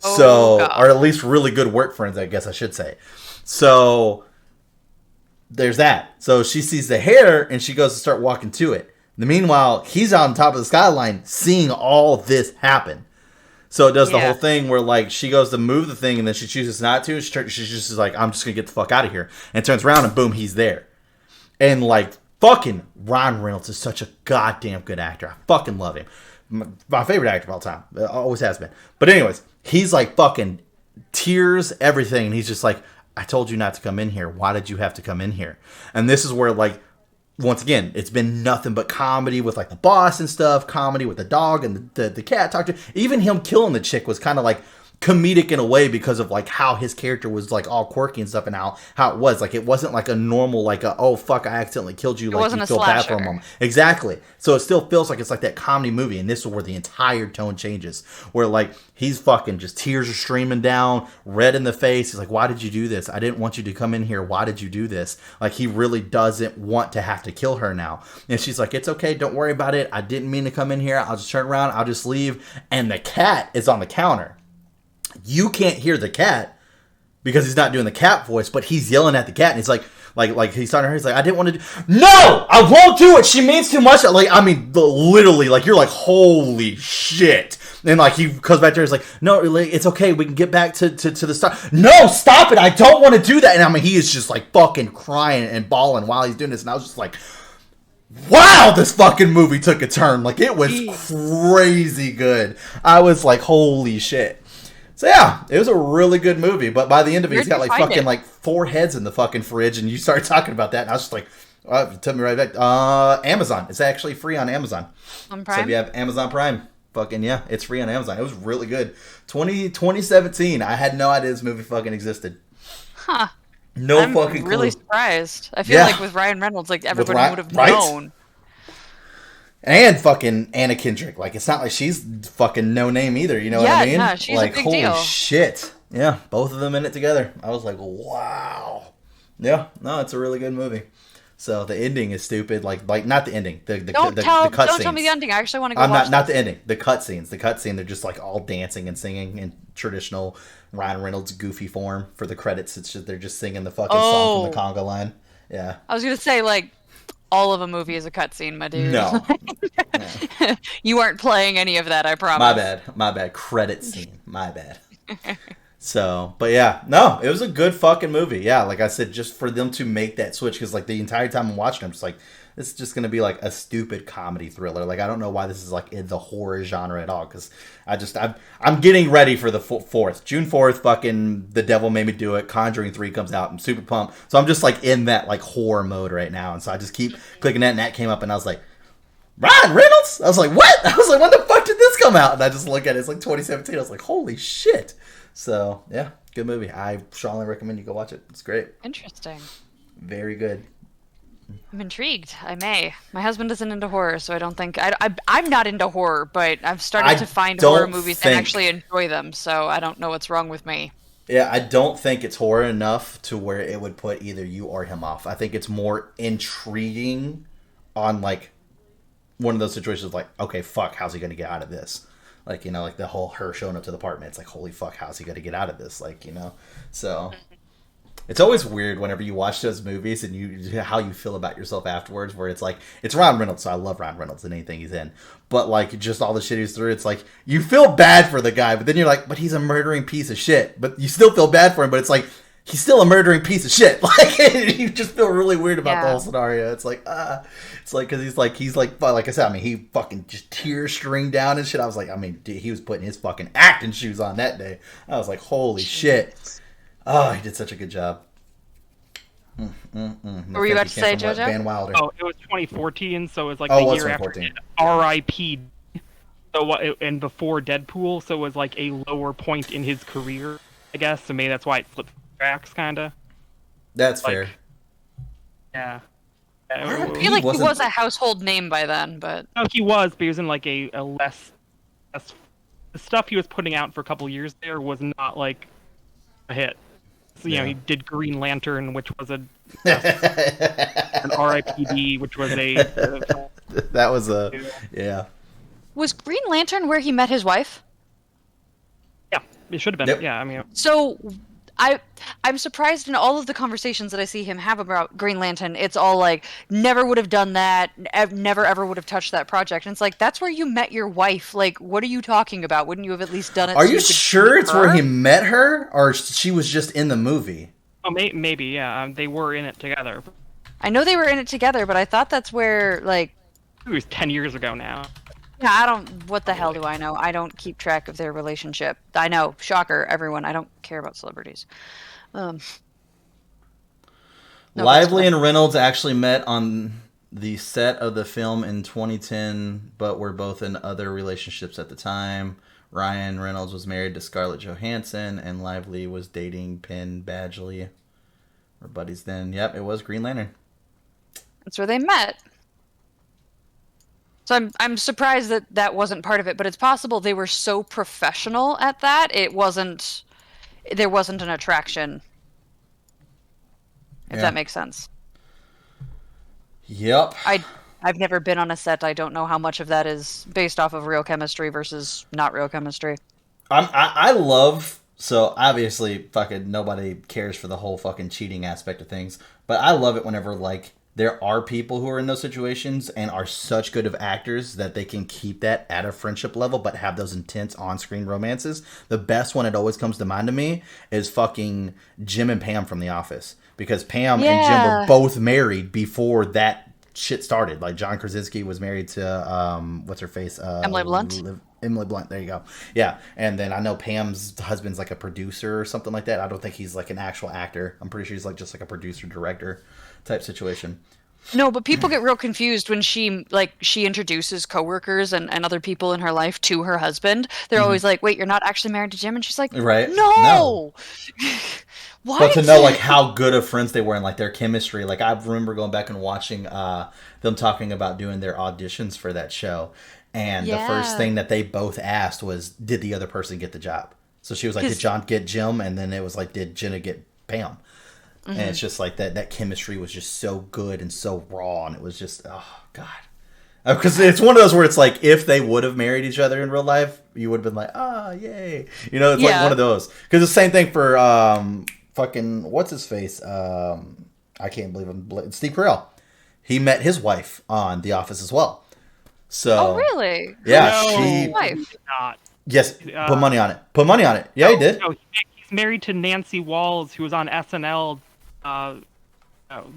Or at least really good work friends, I guess I should say. So there's that. So she sees the hair and she goes to start walking to it. Meanwhile, he's on top of the skyline seeing all this happen. So it does the whole thing where, like, she goes to move the thing and then she chooses not to. She's just like, I'm just going to get the fuck out of here. And turns around and boom, he's there. And, like, fucking Ryan Reynolds is such a goddamn good actor. I fucking love him. My favorite actor of all time. Always has been. But anyways, he's, like, fucking tears, everything. And he's just like, I told you not to come in here. Why did you have to come in here? And this is where, like, once again, it's been nothing but comedy with like the boss and stuff, comedy with the dog and the cat talk to. Even him killing the chick was kind of like comedic in a way because of like how his character was like all quirky and stuff, and how it was like it wasn't like a normal like a, oh fuck, I accidentally killed you, like you feel bad for a moment. Exactly. So it still feels like it's like that comedy movie, and this is where the entire tone changes, where like he's fucking just tears are streaming down, red in the face. He's like, why did you do this? I didn't want you to come in here. Why did you do this? Like he really doesn't want to have to kill her now. And she's like, it's okay, don't worry about it. I didn't mean to come in here. I'll just turn around, I'll just leave. And the cat is on the counter. You can't hear the cat because he's not doing the cat voice, but he's yelling at the cat, and he's like he's talking to her. He's like, I didn't want to do. No, I won't do it. She means too much. Like, I mean, literally, like you're like, holy shit. And like he comes back there, he's like, no, it's okay. We can get back to the start. No, stop it. I don't want to do that. And I mean, he is just like fucking crying and bawling while he's doing this. And I was just like, wow, this fucking movie took a turn. Like it was crazy good. I was like, holy shit. So yeah, it was a really good movie, but by the end of it, he's got like fucking like 4 heads in the fucking fridge, and you started talking about that, and I was just like, oh, it took me right back. Amazon. It's actually free on Amazon. On Prime? So if you have Amazon Prime, fucking yeah, it's free on Amazon. It was really good. 2017. I had no idea this movie fucking existed. Huh. No fucking clue. I'm really surprised. I feel like with Ryan Reynolds, like everybody would have known. And fucking Anna Kendrick. Like, it's not like she's fucking no name either. You know what I mean? Yeah, no, she's like, a big holy deal. Shit. Yeah, both of them in it together. I was like, wow. Yeah, no, it's a really good movie. So the ending is stupid. Like not the ending. The cut scenes. Don't tell me the ending. I actually want to go watch not the ending. The cut scenes. The cut scene, they're just like all dancing and singing in traditional Ryan Reynolds goofy form. For the credits, it's just they're just singing the fucking song from the conga line. Yeah. I was going to say, like, all of a movie is a cutscene, my dude. No. You aren't playing any of that, I promise. My bad. Credit scene. My bad. So, but yeah, no, it was a good fucking movie. Yeah, like I said, just for them to make that switch, because like the entire time I'm watching, I'm just like, this is just gonna be like a stupid comedy thriller. Like I don't know why this is like in the horror genre at all. Because I'm getting ready for the 4th, June 4th. Fucking The Devil Made Me Do It. Conjuring 3 comes out. I'm super pumped. So I'm just like in that like horror mode right now, and so I just keep clicking that, and that came up, and I was like, Ryan Reynolds? I was like, what? I was like, when the fuck did this come out? And I just look at it. It's like 2017. I was like, holy shit. So, yeah, good movie. I strongly recommend you go watch it. It's great. Interesting. Very good. I'm intrigued. I may. My husband isn't into horror, so I don't think... I'm not into horror, but I've started to find horror movies and actually enjoy them, so I don't know what's wrong with me. Yeah, I don't think it's horror enough to where it would put either you or him off. I think it's more intriguing on, like, one of those situations like, okay, fuck, how's he going to get out of this? Like, you know, like the whole her showing up to the apartment. It's like, holy fuck, how's he going to get out of this? Like, you know, so it's always weird whenever you watch those movies and how you feel about yourself afterwards, where it's like, it's Ryan Reynolds. So I love Ryan Reynolds in anything he's in, but like just all the shit he's through. It's like, you feel bad for the guy, but then you're like, but he's a murdering piece of shit, but you still feel bad for him. But it's like, he's still a murdering piece of shit. Like, you just feel really weird about the whole scenario. It's like, it's like, because he's like I said, I mean, he fucking just tears streamed down and shit. I was like, I mean, dude, he was putting his fucking acting shoes on that day. I was like, holy shit. Oh, he did such a good job. What were you about to say, JoJo? Van Wilder. Oh, it was 2014, so it was like the year after R.I.P. So and before Deadpool, so it was like a lower point in his career, I guess. So maybe that's why it flipped tracks, kind of. That's fair. Yeah. I feel like he was a household name by then, but... No, he was, but he was in like a less... The stuff he was putting out for a couple years there was not like a hit. So, you know, he did Green Lantern, which was an R.I.P.D., which was a... that was a... Yeah. Was Green Lantern where he met his wife? Yeah, it should have been. Yep. Yeah, I mean... So... I'm surprised in all of the conversations that I see him have about Green Lantern, it's all like, never would have done that, never ever would have touched that project. And it's like, that's where you met your wife. Like, what are you talking about? Wouldn't you have at least done it? Are you sure it's where he met her? Or she was just in the movie? Oh, maybe, yeah. They were in it together. I know they were in it together, but I thought that's where, like... It was 10 years ago now. Yeah, what the hell do I know? I don't keep track of their relationship. I know, shocker, everyone. I don't care about celebrities. Lively and Reynolds actually met on the set of the film in 2010, but were both in other relationships at the time. Ryan Reynolds was married to Scarlett Johansson, and Lively was dating Penn Badgley. We're buddies then. Yep, it was Green Lantern. That's where they met. So I'm surprised that wasn't part of it, but it's possible they were so professional at that there wasn't an attraction. If that makes sense. Yep. I've never been on a set. I don't know how much of that is based off of real chemistry versus not real chemistry. I love, so obviously fucking nobody cares for the whole fucking cheating aspect of things, but I love it whenever like there are people who are in those situations and are such good of actors that they can keep that at a friendship level but have those intense on-screen romances. The best one, it always comes to mind to me, is fucking Jim and Pam from The Office. Because Pam and Jim were both married before that shit started. Like John Krasinski was married to what's her face? Emily Blunt. Emily Blunt. There you go. Yeah, and then I know Pam's husband's like a producer or something like that. I don't think he's like an actual actor. I'm pretty sure he's like just like a producer director type situation. No, but people get real confused when she introduces coworkers and other people in her life to her husband. They're always like, "Wait, you're not actually married to Jim?" And she's like, "Right? No." What? But to know like how good of friends they were and like their chemistry, like I remember going back and watching them talking about doing their auditions for that show, and the first thing that they both asked was, "Did the other person get the job?" So she was like, "Did John get Jim?" And then it was like, "Did Jenna get Pam?" And it's just like that chemistry was just so good and so raw, and it was just, oh god, because it's one of those where it's like if they would have married each other in real life, you would have been like, ah, yay, you know, it's like one of those. Because the same thing for fucking what's his face, I can't believe him, Steve Carell. He met his wife on The Office as well. So, oh really? Yeah, no, wife. Not. Yes, put money on it. Put money on it. Yeah, he did. No, he's married to Nancy Walls, who was on SNL.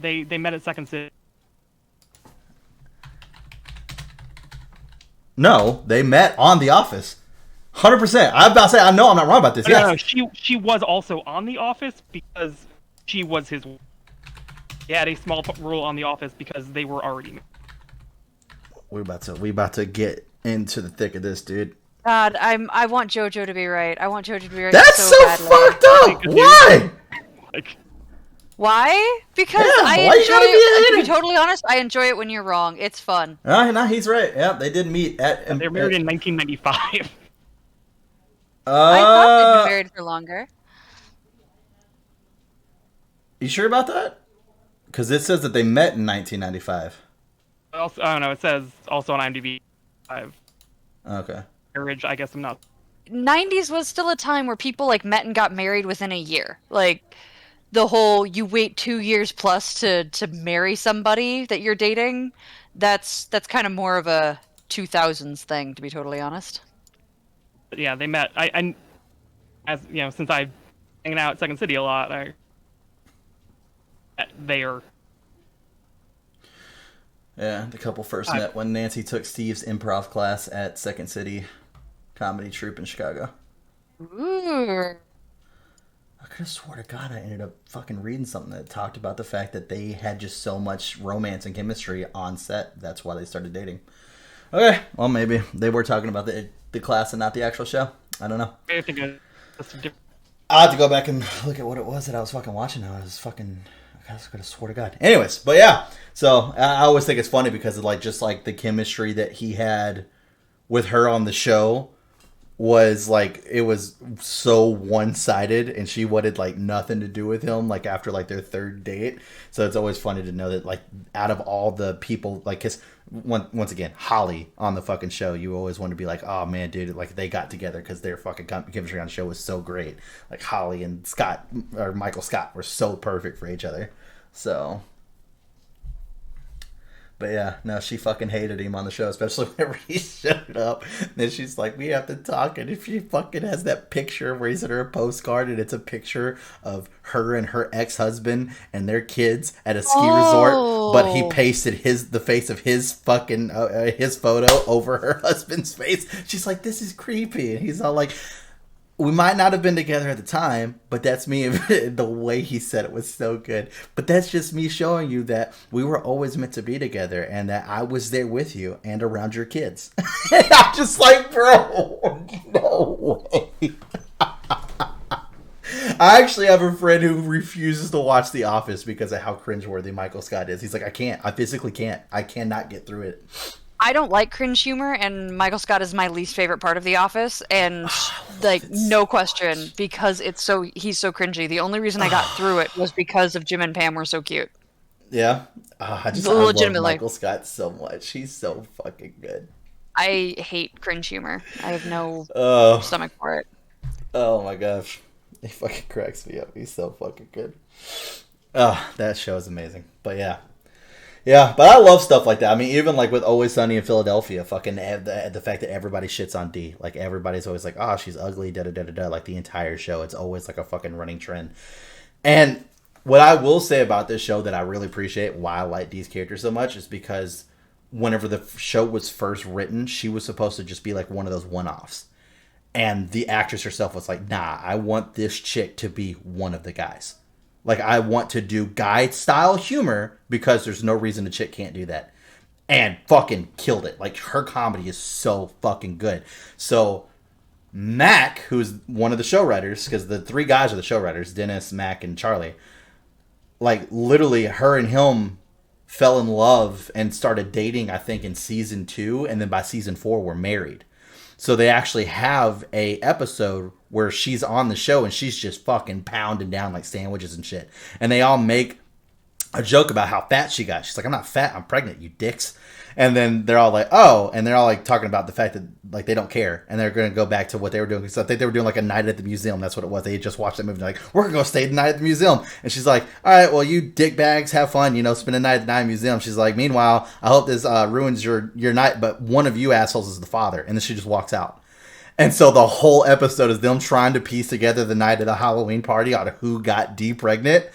They met at Second City. No, they met on The Office. 100%. I'm about to say, I know I'm not wrong about this. No, she was also on The Office because she was his. He had a small role on The Office because they were already married. We about to get into the thick of this, dude. God, I want JoJo to be right. I want JoJo to be right. That's so fucked up. Why? Why? Because I enjoy it. To be totally honest, I enjoy it when you're wrong. It's fun. No, he's right. Yeah, they did meet at. They're married in 1995. I thought they'd been married for longer. You sure about that? Because it says that they met in 1995. Also, I don't know. It says also on IMDb. Okay. Marriage. I guess I'm not. 90s was still a time where people like met and got married within a year. Like the whole you wait 2 years plus to marry somebody that you're dating. That's kind of more of a 2000s thing, to be totally honest. Yeah, they met. I as you know, since I've hanging out at Second City a lot, they are. Yeah, the couple first met when Nancy took Steve's improv class at Second City Comedy Troupe in Chicago. Ooh. I could have swore to God I ended up fucking reading something that talked about the fact that they had just so much romance and chemistry on set. That's why they started dating. Okay, well maybe they were talking about the class and not the actual show. I don't know. I think that's different. I'll have to go back and look at what it was that I was fucking watching. I could have swore to God. Anyways, but yeah. So I always think it's funny because of like just like the chemistry that he had with her on the show was like it was so one-sided, and she wanted like nothing to do with him like after like their third date. So it's always funny to know that like out of all the people, like because once again Holly on the fucking show, you always want to be like, oh man, dude, like they got together because their fucking chemistry on the show was so great. Like Holly and Scott or Michael Scott were so perfect for each other. So. But yeah, no, she fucking hated him on the show, especially whenever he showed up. And then she's like, we have to talk. And if she fucking has that picture where he sent her a postcard and it's a picture of her and her ex-husband and their kids at a ski resort, but he pasted the face of his fucking, his photo over her husband's face. She's like, this is creepy. And he's all like, we might not have been together at the time, but that's me. The way he said it was so good. But that's just me showing you that we were always meant to be together and that I was there with you and around your kids. And I'm just like, bro, no way. I actually have a friend who refuses to watch The Office because of how cringeworthy Michael Scott is. He's like, I can't. I physically can't. I cannot get through it. I don't like cringe humor, and Michael Scott is my least favorite part of The Office, and no question, because he's so cringy. The only reason I got through it was because of Jim and Pam were so cute. Yeah, I love Michael Scott so much. He's so fucking good. I hate cringe humor. I have no stomach for it. Oh my gosh, he fucking cracks me up. He's so fucking good. Oh, that show is amazing. But yeah. Yeah, but I love stuff like that. I mean, even like with Always Sunny in Philadelphia, fucking the fact that everybody shits on Dee. Like, everybody's always like, oh, she's ugly, da-da-da-da-da. Like, the entire show, it's always like a fucking running trend. And what I will say about this show that I really appreciate, why I like Dee's character so much, is because whenever the show was first written, she was supposed to just be like one of those one-offs. And the actress herself was like, nah, I want this chick to be one of the guys. Like, I want to do guy-style humor because there's no reason a chick can't do that. And fucking killed it. Like, her comedy is so fucking good. So, Mac, who's one of the show writers, because the three guys are the show writers, Dennis, Mac, and Charlie, like, literally, her and him fell in love and started dating, I think, in season 2, and then by season 4 were married. So they actually have a episode where she's on the show and she's just fucking pounding down like sandwiches and shit. And they all make a joke about how fat she got. She's like, I'm not fat, I'm pregnant, you dicks. And then they're all like, oh, and they're all like talking about the fact that like they don't care. And they're going to go back to what they were doing. Because I think they were doing like a night at the museum. That's what it was. They had just watched that movie. They're like, we're going to go stay the night at the museum. And she's like, all right, well, you dickbags, have fun, spend a night at the night museum. She's like, meanwhile, I hope this ruins your night, but one of you assholes is the father. And then she just walks out. And so the whole episode is them trying to piece together the night of the Halloween party on who got Dee pregnant.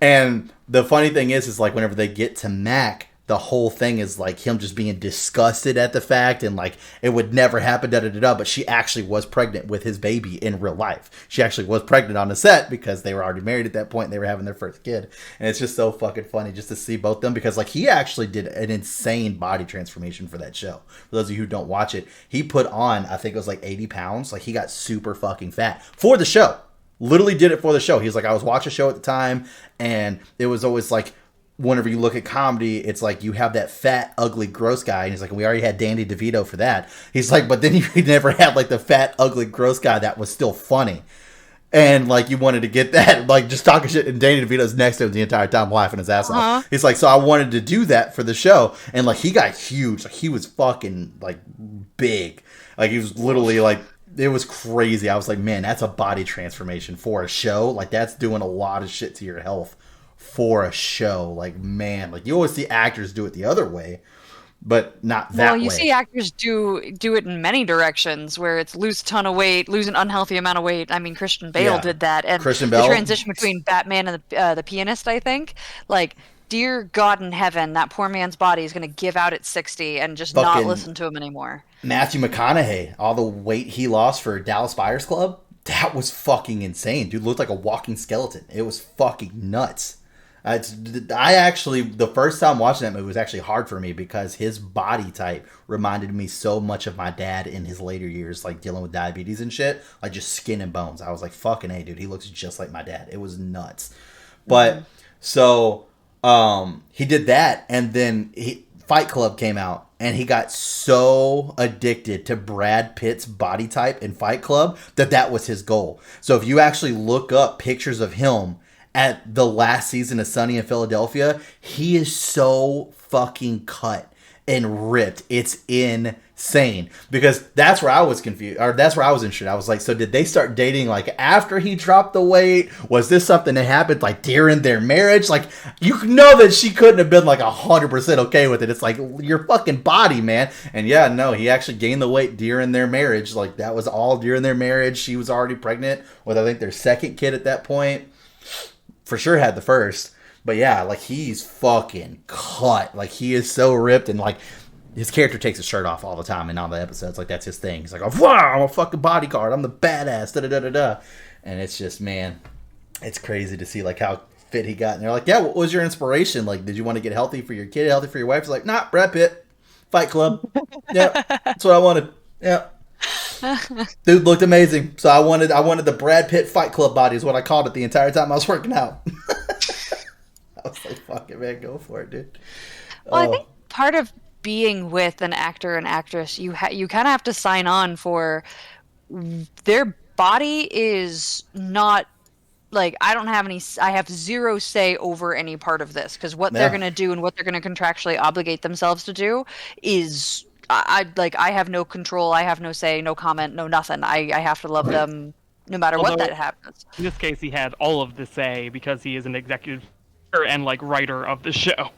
And the funny thing is like whenever they get to Mac, the whole thing is like him just being disgusted at the fact and like it would never happen, da-da-da-da, but she actually was pregnant with his baby in real life. She actually was pregnant on the set because they were already married at that point and they were having their first kid. And it's just so fucking funny just to see both of them because like he actually did an insane body transformation for that show. For those of you who don't watch it, he put on, I think it was like 80 pounds. Like he got super fucking fat for the show. Literally did it for the show. He was like, I was watching a show at the time and it was always like, whenever you look at comedy, it's like you have that fat, ugly, gross guy. And he's like, we already had Danny DeVito for that. He's like, but then you never had like the fat, ugly, gross guy that was still funny. And like you wanted to get that, like just talking shit. And Danny DeVito's next to him the entire time laughing his ass off. He's like, so I wanted to do that for the show. And like he got huge. Like he was fucking like big. Like he was literally like, it was crazy. I was like, man, that's a body transformation for a show. Like that's doing a lot of shit to your health. For a show, like man, like you always see actors do it the other way, but not that way. Well, you see actors do it in many directions, where it's lose a ton of weight, lose an unhealthy amount of weight. I mean, Christian Bale did that, and Christian the Bale? transition between Batman and the pianist, I think, like. Dear God in heaven, that poor man's body is going to give out at 60 and just not listen to him anymore. Matthew McConaughey, all the weight he lost for Dallas Buyers Club, that was fucking insane. Dude looked like a walking skeleton. It was fucking nuts. I actually, the first time watching that movie was actually hard for me because his body type reminded me so much of my dad in his later years, like dealing with diabetes and shit, like just skin and bones. I was like, fucking hey, dude, he looks just like my dad. It was nuts. But so he did that, and then Fight Club came out, and he got so addicted to Brad Pitt's body type in Fight Club that was his goal. So if you actually look up pictures of him at the last season of Sunny in Philadelphia, he is so fucking cut and ripped. It's insane. Because that's where I was confused, or that's where I was interested. I was like, so did they start dating like after he dropped the weight? Was this something that happened like during their marriage? Like, you know that she couldn't have been like 100% okay with it. It's like your fucking body, man. And yeah, no, he actually gained the weight during their marriage. Like that was all during their marriage. She was already pregnant with, I think, their second kid at that point. For sure had the first. But yeah, like he's fucking cut. Like he is so ripped, and like his character takes his shirt off all the time in all the episodes. Like, that's his thing. He's like, oh, wow, I'm a fucking bodyguard. I'm the badass. Da da da da da. And it's just, man, it's crazy to see like how fit he got. And they're like, yeah, what was your inspiration? Like, did you want to get healthy for your kid, healthy for your wife? He's like, nah, Brad Pitt, Fight Club. Yeah, that's what I wanted. Yeah. Dude looked amazing. So I wanted the Brad Pitt Fight Club body is what I called it the entire time I was working out. I was like, fuck it, man, go for it, dude. Well, I think part of being with an actor and actress, you kind of have to sign on for their body is not like I have zero say over any part of this because what they're going to do and what they're going to contractually obligate themselves to do is I have no control. I have no say, no comment, no nothing. I have to love them no matter what that happens. In this case, he had all of the say because he is an executive and like writer of the show.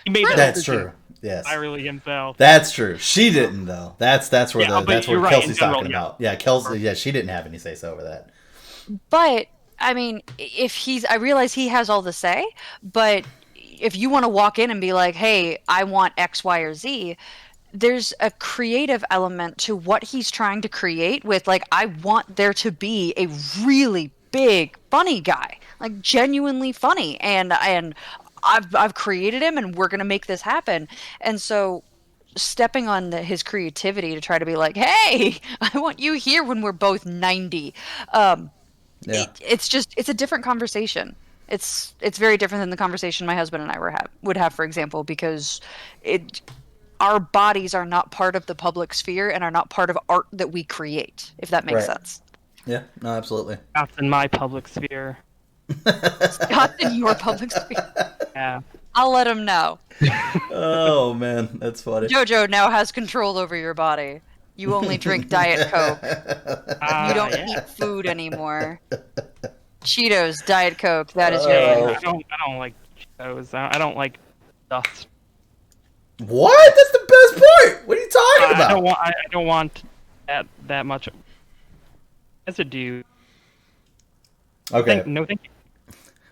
He made that's true. Yes, entirely himself. That's true. She didn't though. That's where that's where Kelsey's talking about. Yeah, Kelsey. Yeah, she didn't have any say so over that. But I mean, I realize he has all the say, but if you want to walk in and be like, "Hey, I want X, Y, or Z," there's a creative element to what he's trying to create with like, I want there to be a really big funny guy, like genuinely funny, and I've created him and we're going to make this happen. And so stepping on his creativity to try to be like, hey, I want you here when we're both 90. It's a different conversation. It's very different than the conversation my husband and I would have, for example, because our bodies are not part of the public sphere and are not part of art that we create, if that makes sense. Yeah, no, absolutely. Scott's in my public sphere. Scott's in your public sphere? Yeah. I'll let him know. Oh, man, that's funny. JoJo now has control over your body. You only drink Diet Coke. You don't eat food anymore. Cheetos, Diet Coke, that is your I don't like Cheetos. I don't like dust. What? That's the best part. What are you talking about? I don't want that much. As a dude. Okay. No, thank you.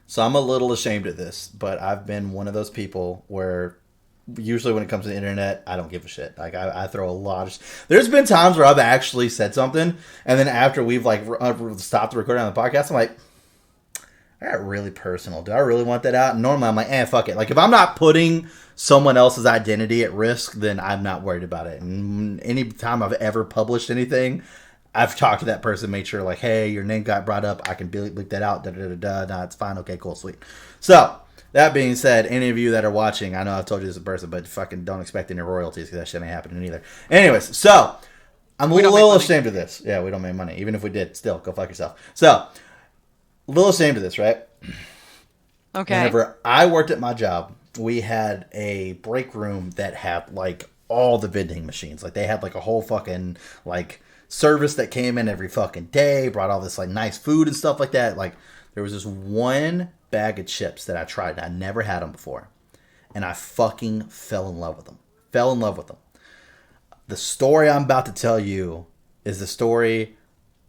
So I'm a little ashamed of this, but I've been one of those people where usually when it comes to the internet, I don't give a shit. Like I throw a lot of. There's been times where I've actually said something, and then after we've like stopped the recording on the podcast, I'm like, I got really personal. Do I really want that out? And normally I'm like, fuck it. Like if I'm not putting someone else's identity at risk, then I'm not worried about it. And any time I've ever published anything, I've talked to that person, made sure like, hey, your name got brought up. I can bleep that out. Nah, it's fine. Okay, cool, sweet. So that being said, any of you that are watching, I know I've told you this in person, but fucking don't expect any royalties because that shit ain't happening either. Anyways, so I'm a little ashamed of this. Yeah, we don't make money. Even if we did, still, go fuck yourself. So, a little ashamed of this, right? Okay. Whenever I worked at my job, we had a break room that had like all the vending machines. Like they had like a whole fucking like service that came in every fucking day, brought all this like nice food and stuff like that. Like there was this one bag of chips that I tried. I never had them before. And I fucking fell in love with them. The story I'm about to tell you is the story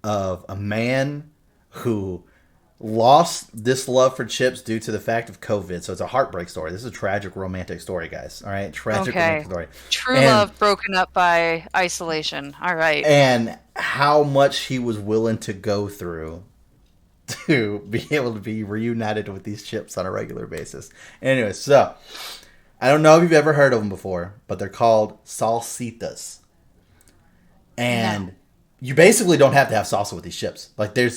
of a man who lost this love for chips due to the fact of COVID. So it's a heartbreak story. This is a tragic romantic story, guys. All right? Tragic romantic story. True love broken up by isolation. All right. And how much he was willing to go through to be able to be reunited with these chips on a regular basis. Anyway, so I don't know if you've ever heard of them before, but they're called salsitas. And you basically don't have to have salsa with these chips. Like they're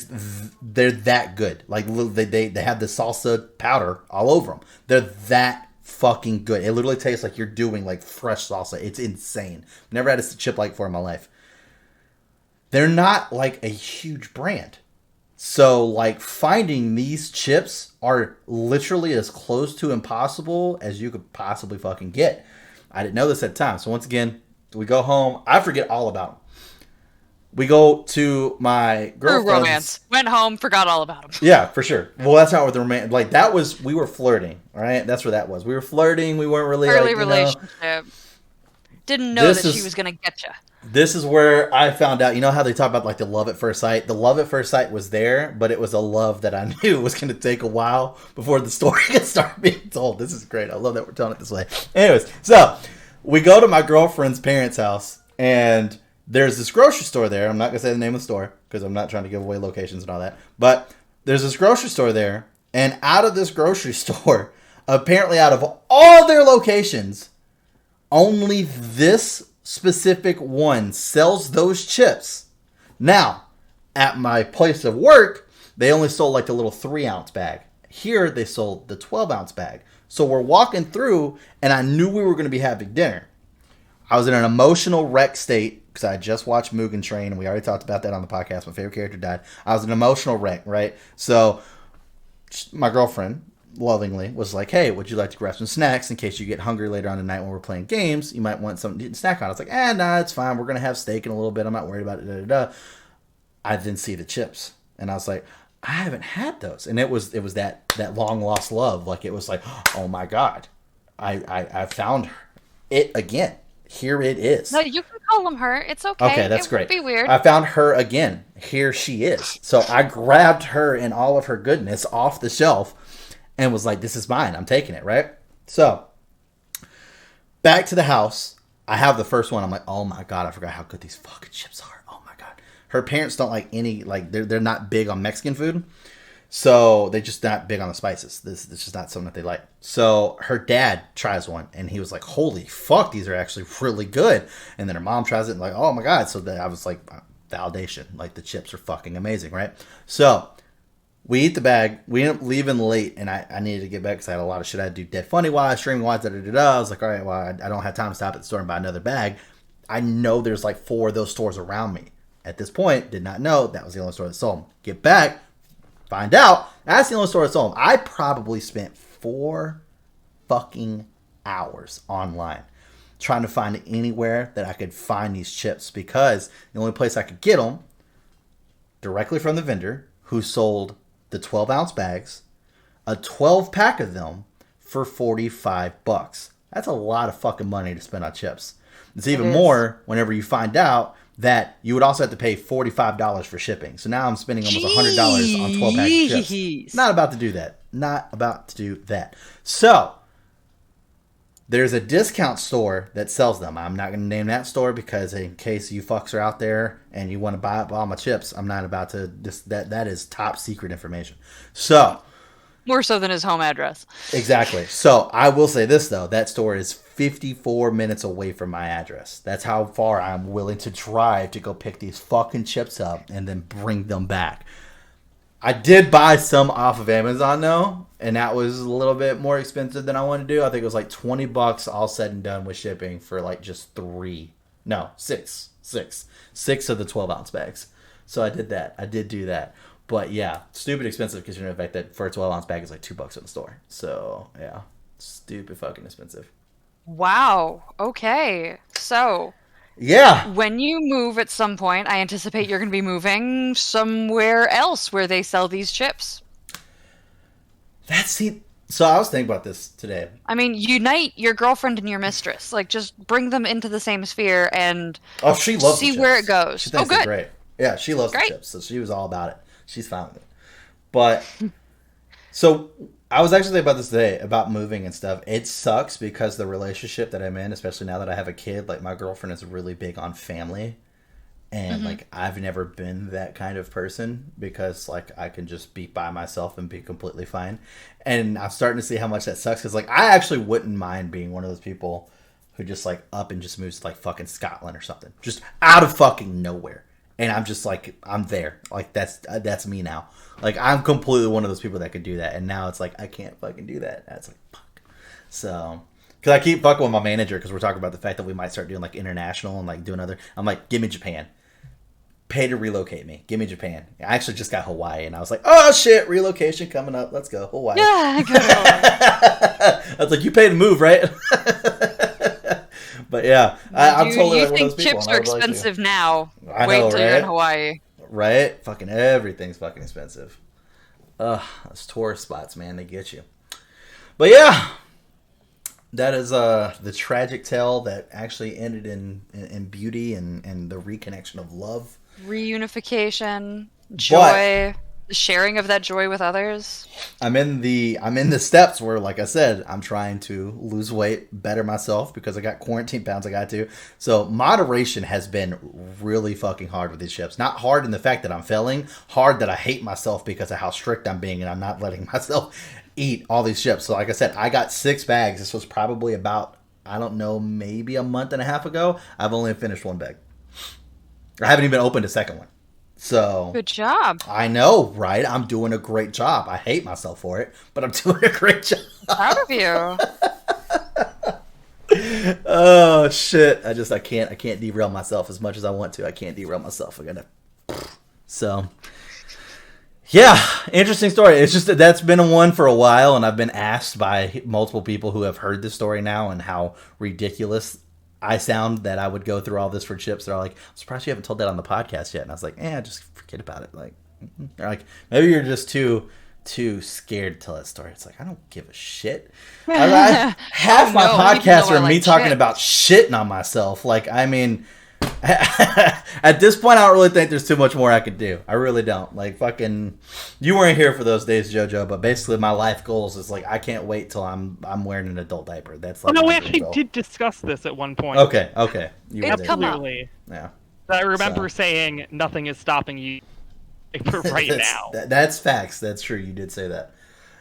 that good. Like they have the salsa powder all over them. They're that fucking good. It literally tastes like you're doing like fresh salsa. It's insane. Never had a chip like before in my life. They're not like a huge brand. So like finding these chips are literally as close to impossible as you could possibly fucking get. I didn't know this at the time. So once again, we go home. I forget all about them. We go to my girlfriend's. True romance. Went home, forgot all about him. Yeah, for sure. Well, that's not what the romance. Like that was, we were flirting. All right, that's what that was. We were flirting. We weren't really early relationship. Didn't know that she was gonna get you. This is where I found out. You know how they talk about like the love at first sight. The love at first sight was there, but it was a love that I knew was going to take a while before the story could start being told. This is great. I love that we're telling it this way. Anyways, so we go to my girlfriend's parents' house, and there's this grocery store there. I'm not going to say the name of the store because I'm not trying to give away locations and all that. But there's this grocery store there, and out of this grocery store, apparently out of all their locations, only this specific one sells those chips. Now, at my place of work, they only sold like the little 3-ounce bag. Here, they sold the 12-ounce bag. So we're walking through, and I knew we were going to be having dinner. I was in an emotional wreck state because I just watched Mugen Train, and we already talked about that on the podcast. My favorite character died. I was in an emotional wreck, right? So my girlfriend, lovingly, was like, hey, would you like to grab some snacks in case you get hungry later on tonight when we're playing games? You might want something to snack on. I was like, nah, it's fine. We're going to have steak in a little bit. I'm not worried about it. I didn't see the chips. And I was like, I haven't had those. And it was that long lost love. Like, it was like, oh my God, I found it again. Here it is. No, you can call them her. It's okay. Okay, that's great. It would be weird. I found her again. Here she is. So I grabbed her and all of her goodness off the shelf and was like, this is mine. I'm taking it, right? So back to the house. I have the first one. I'm like, oh my God, I forgot how good these fucking chips are. Oh my God. Her parents don't like any, like, they're not big on Mexican food. So they're just not big on the spices. This is just not something that they like. So her dad tries one, and he was like, holy fuck, these are actually really good. And then her mom tries it, and like, oh my God. So I was like, validation. Like, the chips are fucking amazing, right? So we eat the bag. We end up leaving late, and I needed to get back because I had a lot of shit I had to do dead funny-wise, streaming-wise, da-da-da-da. I was like, all right, well, I don't have time to stop at the store and buy another bag. I know there's like 4 of those stores around me. At this point, did not know that was the only store that sold them. Get back. Find out that's the only store that's sold them. I probably spent 4 fucking hours online trying to find anywhere that I could find these chips because the only place I could get them directly from the vendor who sold the 12-ounce bags, a 12-pack of them for $45. That's a lot of fucking money to spend on chips. It's even more whenever you find out that you would also have to pay $45 for shipping. So now I'm spending almost $100 on 12 packs of chips. Not about to do that. Not about to do that. So there's a discount store that sells them. I'm not going to name that store because in case you fucks are out there and you want to buy up all my chips, I'm not about to. That is top secret information. So more so than his home address. Exactly. So I will say this, though. That store is 54 minutes away from my address. That's how far I'm willing to drive to go pick these fucking chips up and then bring them back. I did buy some off of Amazon, though, and that was a little bit more expensive than I wanted to do. I think it was like $20 all said and done with shipping for like just 6 of the 12-ounce bags. So I did that. I did do that. But yeah, stupid expensive considering the fact that for a 12-ounce bag is like $2 in the store. So yeah, stupid fucking expensive. Wow. Okay. So yeah, when you move at some point, I anticipate you're going to be moving somewhere else where they sell these chips. So I was thinking about this today. I mean, unite your girlfriend and your mistress. Like, just bring them into the same sphere and she loves see where it goes. She thinks good. Great. Yeah, she loves the chips, so she was all about it. She's fine with it. But so I was actually thinking about this today about moving and stuff. It sucks because the relationship that I'm in, especially now that I have a kid, like my girlfriend is really big on family. And like I've never been that kind of person because like I can just be by myself and be completely fine. And I'm starting to see how much that sucks because like I actually wouldn't mind being one of those people who just like up and just moves to like fucking Scotland or something. Just out of fucking nowhere. And I'm just like, I'm there. Like, that's me now. Like, I'm completely one of those people that could do that. And now it's like, I can't fucking do that. That's like, fuck. So, because I keep fucking with my manager because we're talking about the fact that we might start doing, like, international and, like, doing other. I'm like, give me Japan. Pay to relocate me. Give me Japan. I actually just got Hawaii. And I was like, oh, shit, relocation coming up. Let's go. Hawaii. Yeah, I got I was like, you pay to move, right? But yeah, I'm totally like one of those people. Chips are expensive now. I know, Wait till right? you're in Hawaii. Right? Fucking everything's fucking expensive. Ugh, those tourist spots, man, they get you. But yeah, that is the tragic tale that actually ended in beauty and the reconnection of love. Reunification, joy, sharing of that joy with others? I'm in the steps where, like I said, I'm trying to lose weight, better myself because I got quarantine pounds I got to. So moderation has been really fucking hard with these chips. Not hard in the fact that I'm failing, hard that I hate myself because of how strict I'm being and I'm not letting myself eat all these chips. So like I said, I got 6 bags. This was probably about, I don't know, maybe a month and a half ago. I've only finished 1 bag. I haven't even opened a second one. So Good job. I know, right? I'm doing a great job. I hate myself for it, but I'm doing a great job. Proud of you. Oh shit! I can't derail myself as much as I want to. I can't derail myself. So yeah, interesting story. It's just that's been one for a while, and I've been asked by multiple people who have heard this story now and how ridiculous I sound that I would go through all this for chips. They're like, I'm surprised you haven't told that on the podcast yet. And I was like, just forget about it. Like, they're like, maybe you're just too scared to tell that story. It's like, I don't give a shit. Half my podcasts are me talking about shitting on myself. Like, I mean, at this point, I don't really think there's too much more I could do. I really don't. Like, fucking, you weren't here for those days, JoJo, but basically my life goals is like, I can't wait till I'm wearing an adult diaper. That's like, no, we actually did discuss this at one point. Okay. Absolutely. Yeah. I remember saying nothing is stopping you right now. That's facts. That's true. You did say that.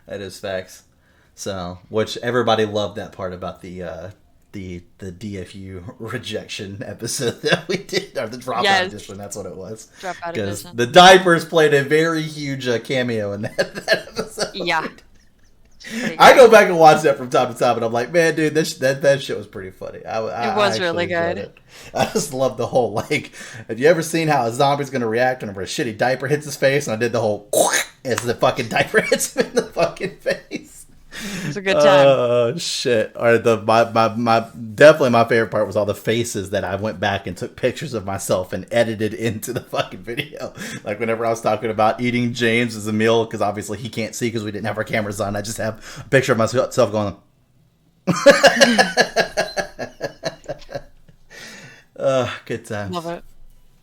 That is facts. So, which everybody loved that part about the DFU rejection episode that we did, or the dropout edition. That's what it was. Dropout edition. The diapers played a very huge cameo in that episode. Yeah. I go back and watch that from time to time, and I'm like, man, dude, that shit was pretty funny. It was really good. I just love the whole, like, have you ever seen how a zombie's going to react whenever a shitty diaper hits his face? And I did the whole as the fucking diaper hits him in the fucking face. It's a good time. Oh shit! Or definitely my favorite part was all the faces that I went back and took pictures of myself and edited into the fucking video. Like whenever I was talking about eating James as a meal, because obviously he can't see because we didn't have our cameras on. I just have a picture of myself going. Good times. Love it.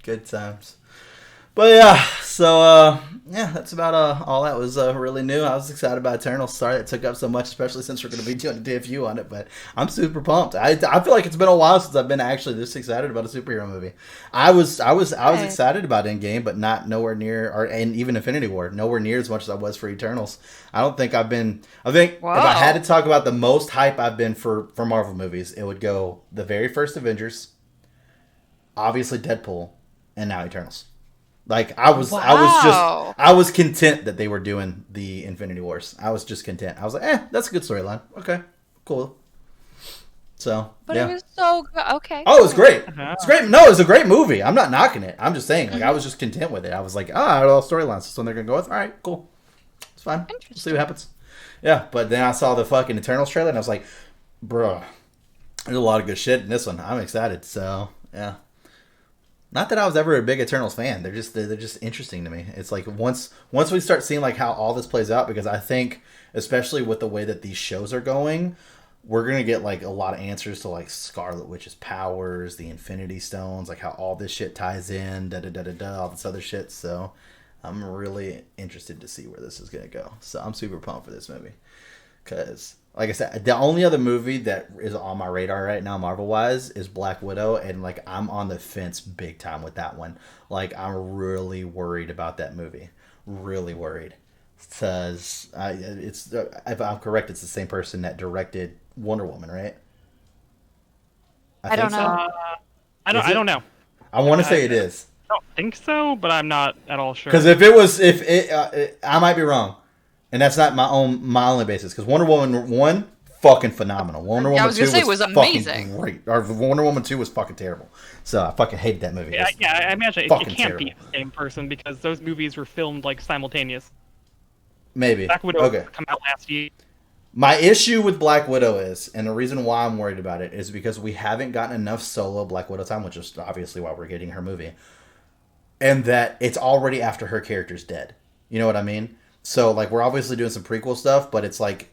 Good times. But yeah, so that's about all that was really new. I was excited about Eternal. Sorry it took up so much, especially since we're going to be doing a DFU on it. But I'm super pumped. I feel like it's been a while since I've been actually this excited about a superhero movie. I was excited about Endgame, but not nowhere near, and even Infinity War, nowhere near as much as I was for Eternals. I don't think I've been. I think Whoa. If I had to talk about the most hype I've been for Marvel movies, it would go the very first Avengers, obviously Deadpool, and now Eternals. Like I was content that they were doing the Infinity Wars. I was just content. I was like, that's a good storyline. Okay, cool. So, but it was so good. Okay. Oh, it was great. It's great. No, it was a great movie. I'm not knocking it. I'm just saying, like, I was just content with it. I was like, all storylines. That's what they're gonna go with. All right, cool. It's fine. We'll see what happens. Yeah, but then I saw the fucking Eternals trailer and I was like, bruh, there's a lot of good shit in this one. I'm excited. So, yeah. Not that I was ever a big Eternals fan. They're just interesting to me. It's like once we start seeing like how all this plays out, because I think especially with the way that these shows are going, we're gonna get like a lot of answers to like Scarlet Witch's powers, the Infinity Stones, like how all this shit ties in, all this other shit. So I'm really interested to see where this is gonna go. So I'm super pumped for this movie because. Like I said, the only other movie that is on my radar right now, Marvel-wise, is Black Widow, and like I'm on the fence big time with that one. Like I'm really worried about that movie, really worried, because it's if I'm correct, it's the same person that directed Wonder Woman, right? I don't know. I don't know. I want to say it is. I don't think so, but I'm not at all sure. Because I might be wrong. And that's not my only basis, because Wonder Woman 1, fucking phenomenal. Wonder Woman 2 was amazing. Great. Or Wonder Woman 2 was fucking terrible. So I fucking hated that movie. Yeah, I imagine it can't be the same person because those movies were filmed like simultaneous. Maybe. Black Widow come out last year. My issue with Black Widow is, and the reason why I'm worried about it, is because we haven't gotten enough solo Black Widow time, which is obviously why we're getting her movie. And that it's already after her character's dead. You know what I mean? So, like, we're obviously doing some prequel stuff, but it's, like,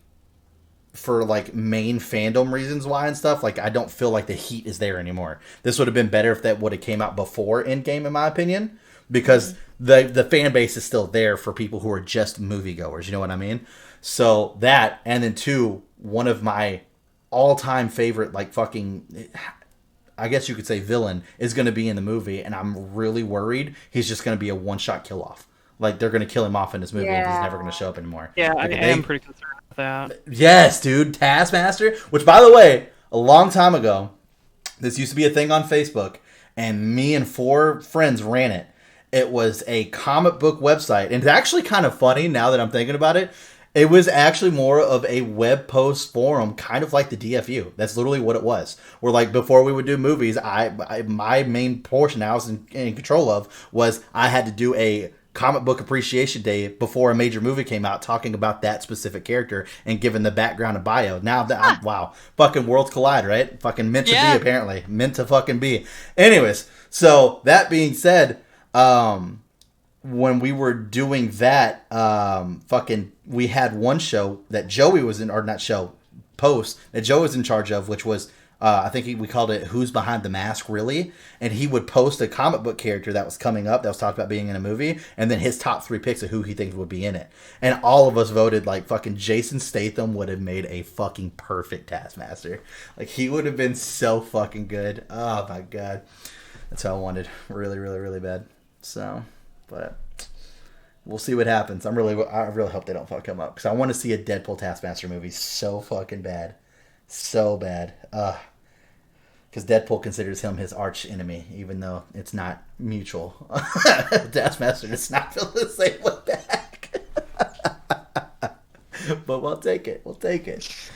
for, like, main fandom reasons why and stuff, like, I don't feel like the heat is there anymore. This would have been better if that would have came out before Endgame, in my opinion. because the fan base is still there for people who are just moviegoers. You know what I mean? So that, and then two, one of my all-time favorite, like, fucking, I guess you could say villain, is going to be in the movie, and I'm really worried he's just going to be a one-shot kill-off. Like, they're going to kill him off in this movie, and he's never going to show up anymore. Yeah, like, I am pretty concerned with that. Yes, dude, Taskmaster, which, by the way, a long time ago, this used to be a thing on Facebook, and me and 4 friends ran it. It was a comic book website, and it's actually kind of funny now that I'm thinking about it. It was actually more of a web post forum, kind of like the DFU. That's literally what it was. Where, like, before we would do movies, my main portion I was in control of was I had to do a comic book appreciation day before a major movie came out, talking about that specific character and giving the background and bio. Now that wow, fucking worlds collide, right? Fucking meant to be, apparently, meant to fucking be. Anyways, so that being said, when we were doing that, we had one show that Joey was in, or not show, post that Joey was in charge of, which was, I think we called it Who's Behind the Mask, Really? And he would post a comic book character that was coming up, that was talked about being in a movie, and then his top 3 picks of who he thinks would be in it. And all of us voted, like, fucking Jason Statham would have made a fucking perfect Taskmaster. Like, he would have been so fucking good. Oh my god. That's how I wanted. Really, really, really bad. So, but we'll see what happens. I really hope they don't fuck him up, because I want to see a Deadpool Taskmaster movie so fucking bad. So bad. Because Deadpool considers him his arch enemy, even though it's not mutual. Taskmaster does not feel the same way back. But we'll take it. We'll take it.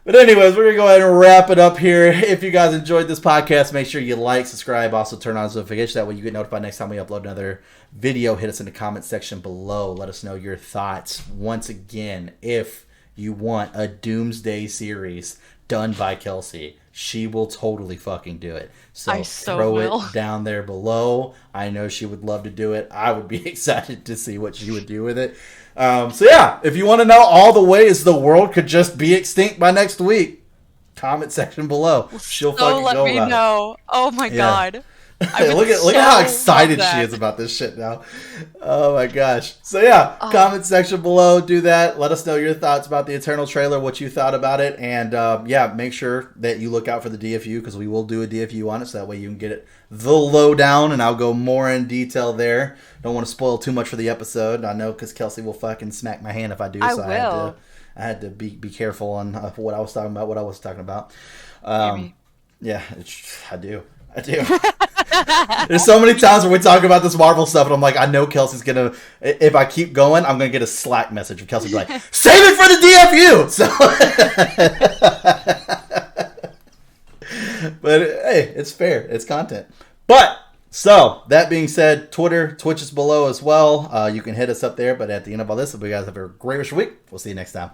But anyways, we're going to go ahead and wrap it up here. If you guys enjoyed this podcast, make sure you like, subscribe, also turn on notifications. That way you get notified next time we upload another video. Hit us in the comment section below. Let us know your thoughts. Once again, if you want a Doomsday series done by Kelsey, she will totally fucking do it. So throw it down there below. I know she would love to do it. I would be excited to see what she would do with it. So yeah, if you want to know all the ways the world could just be extinct by next week, comment section below. She'll fucking go about it. Let me know. Oh my god. Look at how excited she is about this shit now. Oh my gosh. So yeah, comment section below, do that. Let us know your thoughts about the Eternal trailer, what you thought about it, and yeah, make sure that you look out for the DFU, because we will do a DFU on it, so that way you can get it the lowdown, and I'll go more in detail there. Don't want to spoil too much for the episode. I know, because Kelsey will fucking smack my hand if I do. I will. I had to be careful on what I was talking about, what I was talking about. Yeah, I do. There's so many times where we talk about this Marvel stuff, and I'm like, I know Kelsey's gonna. If I keep going, I'm gonna get a Slack message from Kelsey, be like, "Save it for the DFU." So, but hey, it's fair. It's content. But so that being said, Twitch is below as well. You can hit us up there. But at the end of all this, hope you guys have a great rest of your week. We'll see you next time.